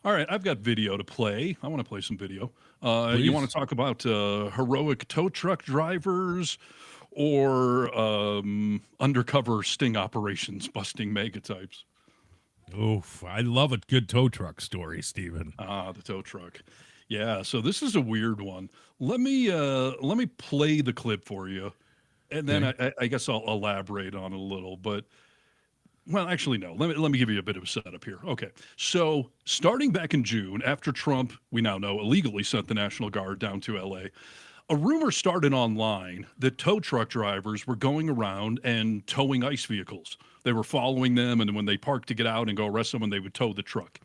[SPEAKER 3] All right, I've got video to play. I want to play some video. You want to talk about heroic tow truck drivers or undercover sting operations busting mega types?
[SPEAKER 2] Oof, I love a good tow truck story, Stephen.
[SPEAKER 3] The tow truck. Yeah, so this is a weird one. Let me play the clip for you, and then I guess I'll elaborate on it a little. But well, actually, no. Let me give you a bit of a setup here. Okay, so starting back in June, after Trump, we now know, illegally sent the National Guard down to L.A., a rumor started online that tow truck drivers were going around and towing ICE vehicles. They were following them, and when they parked to get out and go arrest someone, they would tow the truck.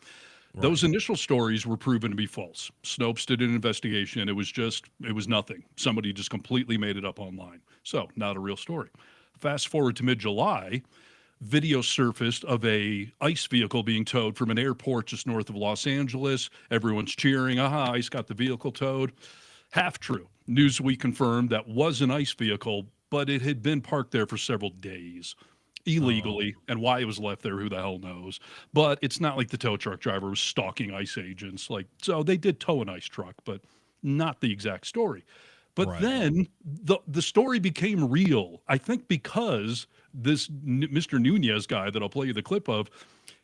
[SPEAKER 3] Right. Those initial stories were proven to be false. Snopes did an investigation. It was nothing. Somebody just completely made it up online. So, not a real story. Fast forward to mid-July, video surfaced of a ICE vehicle being towed from an airport just north of Los Angeles. Everyone's cheering, aha, ICE got the vehicle towed. Half true. Newsweek confirmed that was an ICE vehicle, but it had been parked there for several days illegally, and why it was left there, who the hell knows. But it's not like the tow truck driver was stalking ICE agents. So they did tow an ICE truck, but not the exact story. But then the story became real, I think, because this Mr. Nunez guy that I'll play you the clip of,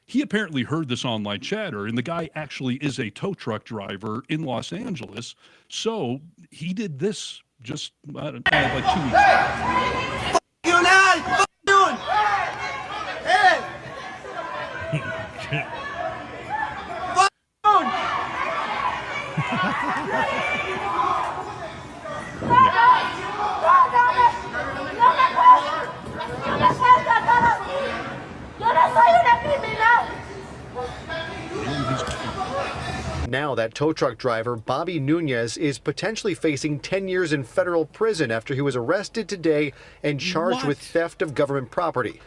[SPEAKER 3] he apparently heard this online chatter, and the guy actually is a tow truck driver in Los Angeles. So he did this just like 2 weeks ago.
[SPEAKER 6] You now!
[SPEAKER 12] Now that tow truck driver, Bobby Nunez, is potentially facing 10 years in federal prison after he was arrested today and charged with theft of government property.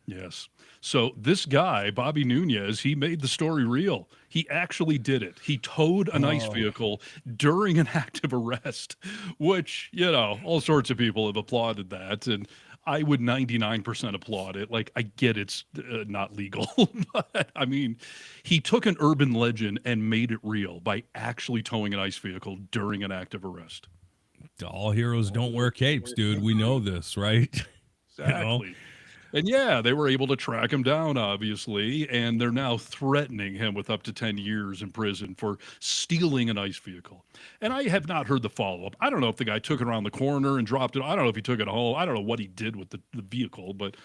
[SPEAKER 3] Yes. So this guy, Bobby Nunez, he made the story real. He actually did it. He towed an ICE vehicle during an active arrest, which, all sorts of people have applauded that. And I would 99% applaud it. Like, I get it's not legal, but I mean, he took an urban legend and made it real by actually towing an ICE vehicle during an active arrest.
[SPEAKER 2] All heroes don't wear capes, dude. We know this, right?
[SPEAKER 3] Exactly. And yeah, they were able to track him down, obviously, and they're now threatening him with up to 10 years in prison for stealing an ICE vehicle. And I have not heard the follow-up. I don't know if the guy took it around the corner and dropped it. I don't know if he took it home. I don't know what he did with the vehicle, but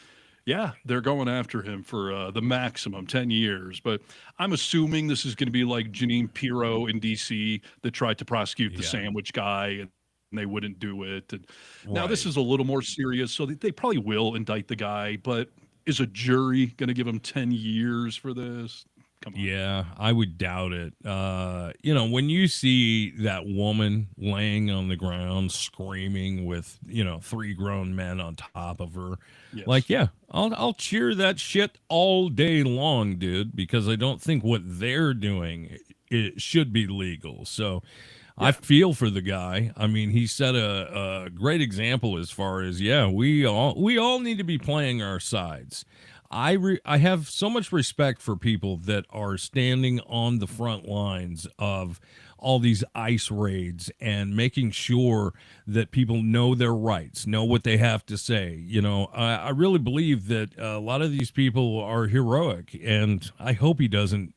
[SPEAKER 3] yeah, they're going after him for the maximum 10 years. But I'm assuming this is going to be like Jeanine Pirro in D.C. that tried to prosecute the sandwich guy, and they wouldn't do it. And now this is a little more serious, so they probably will indict the guy. But is a jury going to give him 10 years for this? Come on.
[SPEAKER 2] Yeah, I would doubt it. When you see that woman laying on the ground screaming with, 3 grown men on top of her, I'll cheer that shit all day long, dude, because I don't think what they're doing it should be legal. So I feel for the guy. I mean, he set a great example as far as, we all need to be playing our sides. I have so much respect for people that are standing on the front lines of all these ICE raids and making sure that people know their rights, know what they have to say. I really believe that a lot of these people are heroic, and I hope he doesn't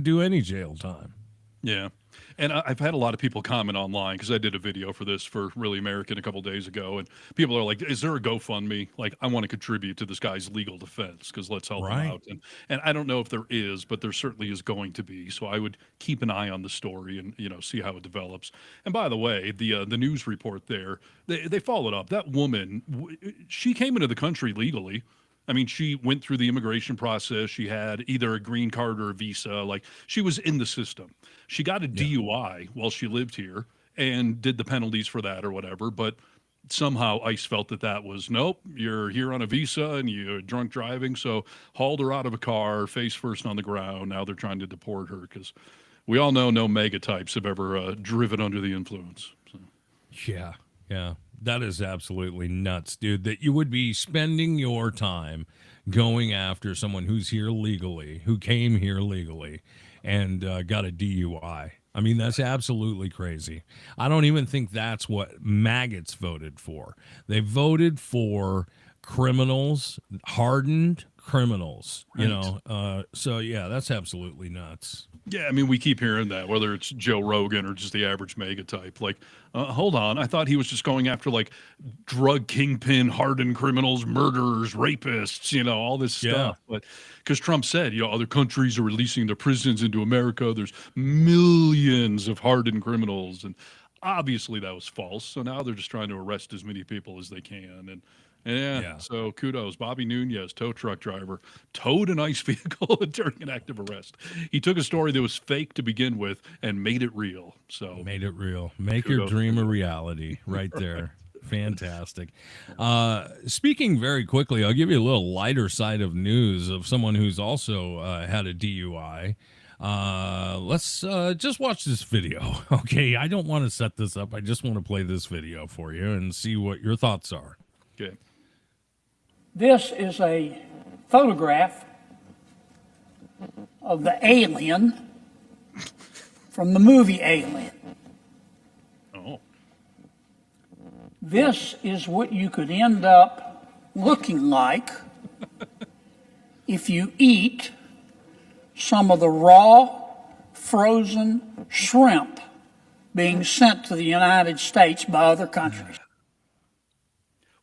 [SPEAKER 2] do any jail time.
[SPEAKER 3] Yeah. And I've had a lot of people comment online because I did a video for this for Really American a couple days ago, and people are like, "Is there a GoFundMe? Like, I want to contribute to this guy's legal defense because let's help him out." And I don't know if there is, but there certainly is going to be. So I would keep an eye on the story and see how it develops. And by the way, the news report there, they followed up. That woman, she came into the country legally. I mean, she went through the immigration process. She had either a green card or a visa. Like, she was in the system. She got a DUI while she lived here and did the penalties for that or whatever. But somehow ICE felt that was, nope, you're here on a visa and you're drunk driving. So hauled her out of a car, face first on the ground. Now they're trying to deport her because we all know no mega types have ever driven under the influence. So.
[SPEAKER 2] Yeah. That is absolutely nuts, dude, that you would be spending your time going after someone who's here legally, who came here legally, and got a DUI. I mean, that's absolutely crazy. I don't even think that's what maggots voted for. They voted for criminals, hardened criminals, so, yeah, that's absolutely nuts.
[SPEAKER 3] Yeah, I mean, we keep hearing that, whether it's Joe Rogan or just the average mega type. Like, hold on, I thought he was just going after, like, drug kingpin, hardened criminals, murderers, rapists, all this stuff. But because Trump said, other countries are releasing their prisons into America. There's millions of hardened criminals. And obviously that was false. So now they're just trying to arrest as many people as they can. And so kudos. Bobby Nunez, tow truck driver, towed an ICE vehicle during an active arrest. He took a story that was fake to begin with and made it real. So
[SPEAKER 2] made it real. Make your dream a reality right there. Fantastic. Speaking very quickly, I'll give you a little lighter side of news of someone who's also had a DUI. Let's just watch this video. Okay, I don't want to set this up. I just want to play this video for you and see what your thoughts are.
[SPEAKER 3] Okay.
[SPEAKER 13] This is a photograph of the alien from the movie Alien.
[SPEAKER 3] Oh.
[SPEAKER 13] This is what you could end up looking like if you eat some of the raw, frozen shrimp being sent to the United States by other countries.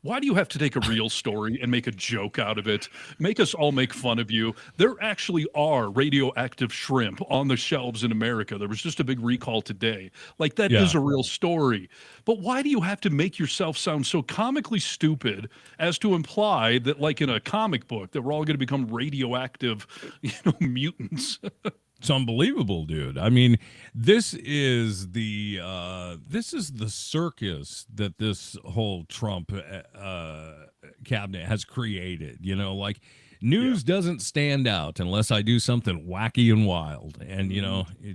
[SPEAKER 3] Why do you have to take a real story and make a joke out of it? Make us all make fun of you. There actually are radioactive shrimp on the shelves in America. There was just a big recall today. Like, that is a real story. But why do you have to make yourself sound so comically stupid as to imply that, like in a comic book, that we're all going to become radioactive, mutants?
[SPEAKER 2] It's unbelievable, dude. I mean, this is the circus that this whole Trump cabinet has created. Like, news doesn't stand out unless I do something wacky and wild. And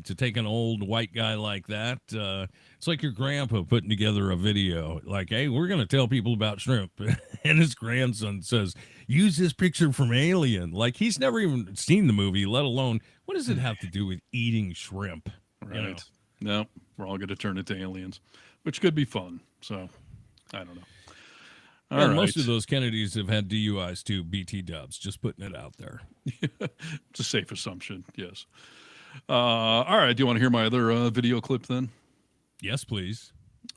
[SPEAKER 2] to take an old white guy like that, it's like your grandpa putting together a video like, hey, we're going to tell people about shrimp. And his grandson says, use this picture from Alien. Like, he's never even seen the movie, let alone, what does it have to do with eating shrimp?
[SPEAKER 3] Right. No, we're all going to turn into aliens, which could be fun. So, I don't know. All
[SPEAKER 2] Yeah,
[SPEAKER 3] right.
[SPEAKER 2] most of those Kennedys have had DUIs too. BT dubs, just putting it out there.
[SPEAKER 3] It's a safe assumption, yes. All right, do you want to hear my other video clip then?
[SPEAKER 2] Yes, please.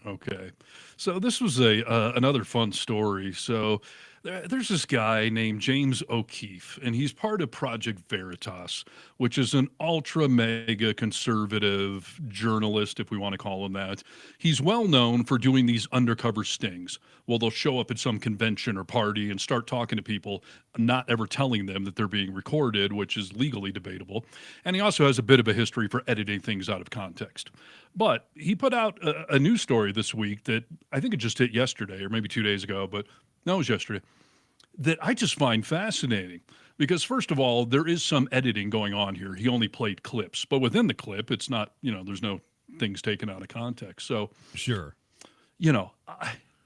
[SPEAKER 3] Okay. So this was another fun story. So there's this guy named James O'Keefe, and he's part of Project Veritas, which is an ultra mega conservative journalist, if we want to call him that. He's well known for doing these undercover stings. Well, they'll show up at some convention or party and start talking to people, not ever telling them that they're being recorded, which is legally debatable. And he also has a bit of a history for editing things out of context. But he put out a news story this week that I think it just hit yesterday or maybe 2 days ago, but no, it was yesterday, that I just find fascinating. Because first of all, there is some editing going on here. He only played clips, but within the clip, it's not, there's no things taken out of context. So,
[SPEAKER 2] sure,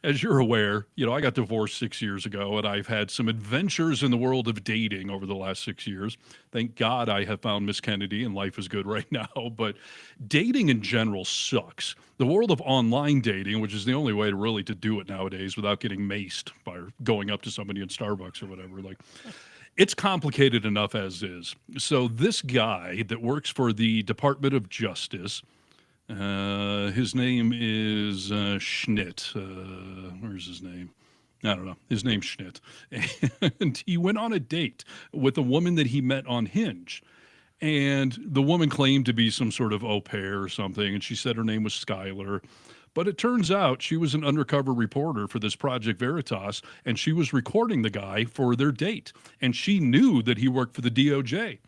[SPEAKER 3] as you're aware, I got divorced 6 years ago, and I've had some adventures in the world of dating over the last 6 years. Thank God I have found Miss Kennedy, and life is good right now. But dating in general sucks. The world of online dating, which is the only way to do it nowadays without getting maced by going up to somebody in Starbucks or whatever, it's complicated enough as is. So this guy that works for the Department of Justice, his name is Schnitt. Where's his name? I don't know. His name's Schnitt. And he went on a date with a woman that he met on Hinge. And the woman claimed to be some sort of au pair or something. And she said her name was Skylar. But it turns out she was an undercover reporter for this Project Veritas. And she was recording the guy for their date. And she knew that he worked for the DOJ.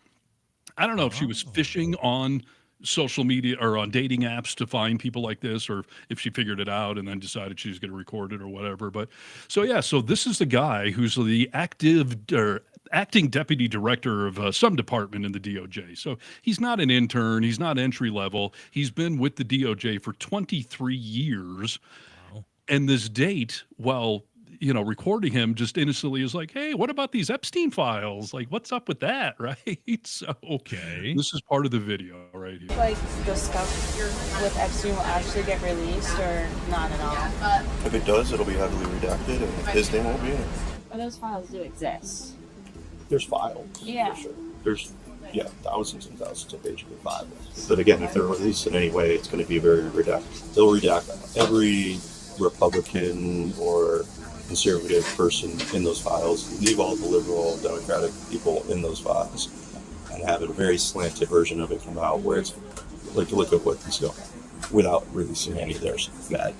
[SPEAKER 3] I don't know if she was fishing on social media or on dating apps to find people like this, or if she figured it out and then decided she was going to record it or whatever. But so this is the guy who's the acting deputy director of some department in the DOJ. So he's not an intern. He's not entry level. He's been with the DOJ for 23 years. Wow. And this date, recording him just innocently is like, hey, what about these Epstein files? Like, what's up with that, right? So, okay, this is part of the video right here.
[SPEAKER 14] Like, the stuff with Epstein will actually get released or not at all?
[SPEAKER 15] If it does, it'll be heavily redacted, and his name won't be in it.
[SPEAKER 14] But those files do exist.
[SPEAKER 15] There's files.
[SPEAKER 14] Yeah.
[SPEAKER 15] For sure. There's, thousands and thousands of pages of files. But again, if they're released in any way, it's going to be very redacted. They'll redact every Republican or conservative person in those files, leave all the liberal Democratic people in those files, and have a very slanted version of it come out where it's like, look at what he's going without releasing any of their bad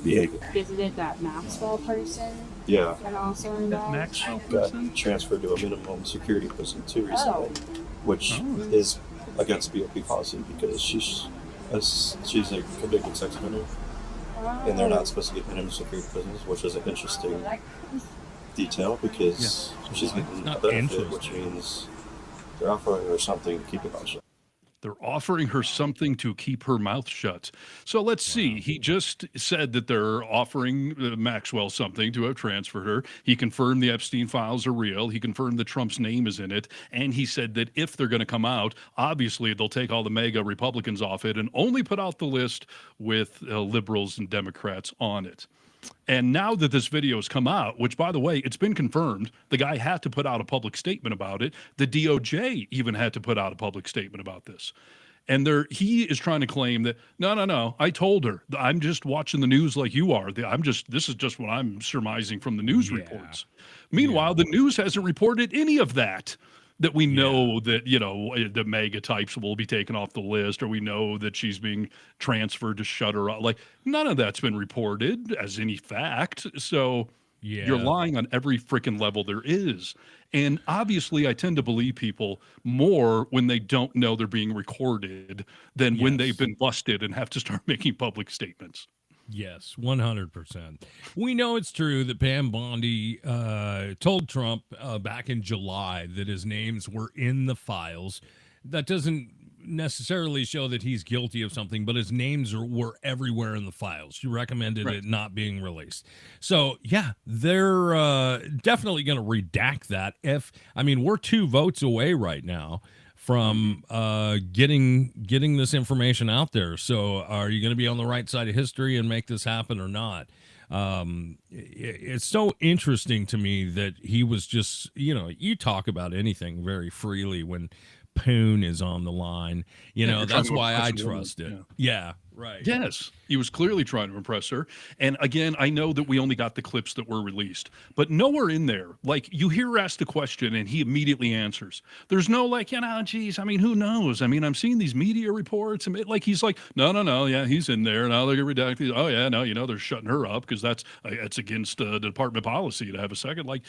[SPEAKER 15] behavior.
[SPEAKER 14] Isn't it that Maxwell person?
[SPEAKER 15] Yeah.
[SPEAKER 14] And also involved?
[SPEAKER 3] Maxwell
[SPEAKER 15] person? Got transferred to a minimum security prison too recently, which is against BOP policy because she's a convicted sex offender. And they're not supposed to get minimum security prisons, which is an interesting detail because she's getting a benefit, which means they're offering her something to keep her mouth shut.
[SPEAKER 3] They're offering her something to keep her mouth shut. So let's see. He just said that they're offering Maxwell something to have transferred her. He confirmed the Epstein files are real. He confirmed that Trump's name is in it. And he said that if they're going to come out, obviously they'll take all the MAGA Republicans off it and only put out the list with liberals and Democrats on it. And now that this video has come out, which, by the way, it's been confirmed, the guy had to put out a public statement about it. The DOJ even had to put out a public statement about this. And he is trying to claim that, no, I told her. I'm just watching the news like you are. This is just what I'm surmising from the news reports. Meanwhile, the news hasn't reported any of that. That we know that, the MAGA types will be taken off the list, or we know that she's being transferred to shut her up. Like, none of that's been reported as any fact. So you're lying on every freaking level there is. And obviously, I tend to believe people more when they don't know they're being recorded than when they've been busted and have to start making public statements.
[SPEAKER 2] Yes, 100%. We know it's true that Pam Bondi told Trump back in July that his names were in the files. That doesn't necessarily show that he's guilty of something, but his names were everywhere in the files. She recommended it not being released. So, they're definitely going to redact that. We're 2 votes away right now from getting this information out there. So are you going to be on the right side of history and make this happen or not? It's so interesting to me that he was just, you talk about anything very freely when Poon is on the line. That's why I trust it. Yeah, right.
[SPEAKER 3] Yes, he was clearly trying to impress her. And again, I know that we only got the clips that were released, but nowhere in there, like, you hear her ask the question and he immediately answers. There's no like, geez, I mean, who knows? I mean, I'm seeing these media reports and he's like, no, yeah, he's in there. Now they're redacted. Oh yeah, no, they're shutting her up because that's against the department policy to have a second. Like,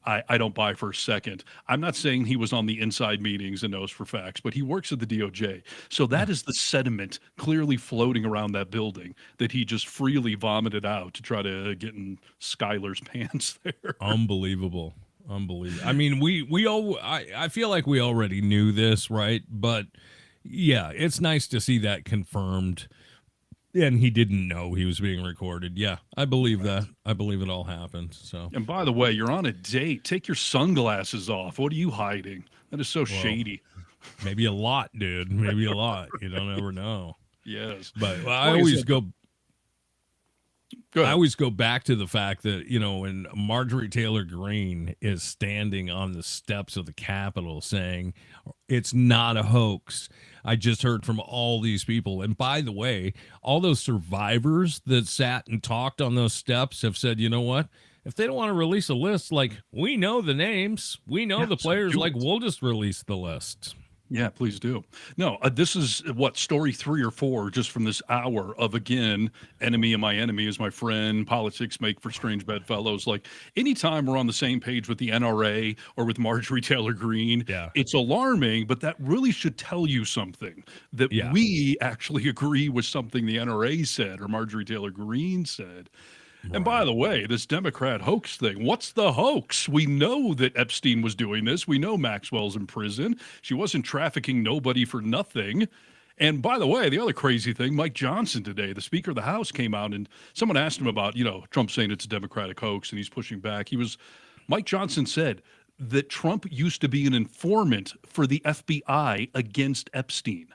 [SPEAKER 3] I don't buy for a second. I'm not saying he was on the inside meetings and knows for facts, but he works at the DOJ. So that is the sediment clearly floating around that building that he just freely vomited out to try to get in Skylar's pants there.
[SPEAKER 2] Unbelievable. I mean, I feel like we already knew this, right? But yeah, it's nice to see that confirmed. And he didn't know he was being recorded. Yeah, I believe that. I believe it all happened. So.
[SPEAKER 3] And by the way, you're on a date. Take your sunglasses off. What are you hiding? That is so shady.
[SPEAKER 2] Maybe a lot, dude. Maybe a lot. You don't ever know.
[SPEAKER 3] Yes.
[SPEAKER 2] But I always go back to the fact that, when Marjorie Taylor Greene is standing on the steps of the Capitol saying it's not a hoax. I just heard from all these people. And by the way, all those survivors that sat and talked on those steps have said, you know what? If they don't want to release a list, like, we know the names, we know the players, like, we'll just release the list.
[SPEAKER 3] Yeah, please do. No, this is story 3 or 4 just from this hour of, again, enemy of my enemy is my friend, politics make for strange bedfellows. Like, anytime we're on the same page with the NRA or with Marjorie Taylor Greene, it's alarming, but that really should tell you something, that we actually agree with something the NRA said or Marjorie Taylor Greene said. Right. And by the way, this Democrat hoax thing, what's the hoax? We know that Epstein was doing this. We know Maxwell's in prison. She wasn't trafficking nobody for nothing. And by the way, the other crazy thing, Mike Johnson today, the Speaker of the House, came out and someone asked him about, Trump saying it's a Democratic hoax and he's pushing back. Mike Johnson said that Trump used to be an informant for the FBI against Epstein.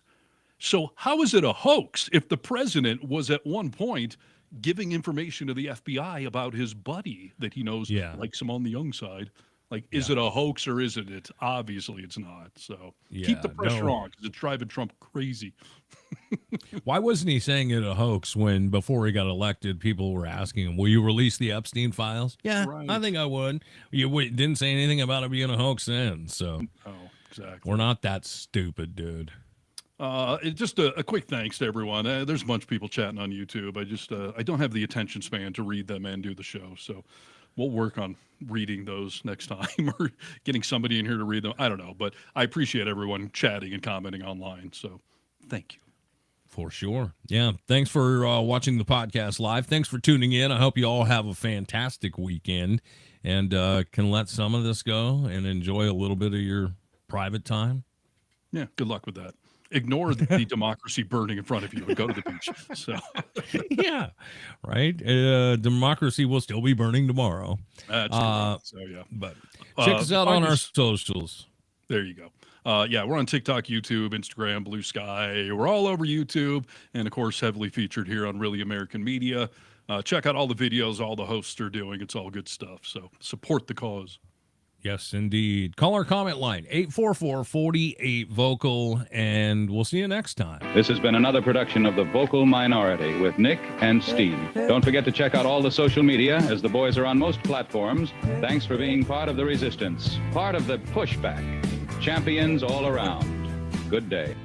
[SPEAKER 3] So how is it a hoax if the president was at one point giving information to the FBI about his buddy that he knows likes him on the young side? Like, is it a hoax or isn't it? Obviously it's not. So keep the pressure on because it's driving Trump crazy.
[SPEAKER 2] Why wasn't he saying it a hoax when before he got elected, people were asking him, will you release the Epstein files? Yeah, right. I think I would. You didn't say anything about it being a hoax then. So
[SPEAKER 3] exactly.
[SPEAKER 2] We're not that stupid, dude.
[SPEAKER 3] Just a quick thanks to everyone. There's a bunch of people chatting on YouTube. I don't have the attention span to read them and do the show. So we'll work on reading those next time or getting somebody in here to read them. I don't know, but I appreciate everyone chatting and commenting online. So thank you.
[SPEAKER 2] For sure. Yeah. Thanks for watching the podcast live. Thanks for tuning in. I hope you all have a fantastic weekend and can let some of this go and enjoy a little bit of your private time.
[SPEAKER 3] Yeah. Good luck with that. Ignore the democracy burning in front of you and go to the beach. So,
[SPEAKER 2] yeah, right. Democracy will still be burning tomorrow.
[SPEAKER 3] That's so yeah.
[SPEAKER 2] But check us out on our socials.
[SPEAKER 3] There you go. We're on TikTok, YouTube, Instagram, Blue Sky. We're all over YouTube, and of course, heavily featured here on Really American Media. Check out all the videos all the hosts are doing. It's all good stuff. So support the cause.
[SPEAKER 2] Yes, indeed. Call our comment line, 844-48-VOCAL, and we'll see you next time.
[SPEAKER 1] This has been another production of The Vocal Minority with Nick and Steve. Don't forget to check out all the social media, as the boys are on most platforms. Thanks for being part of the resistance, part of the pushback. Champions all around. Good day.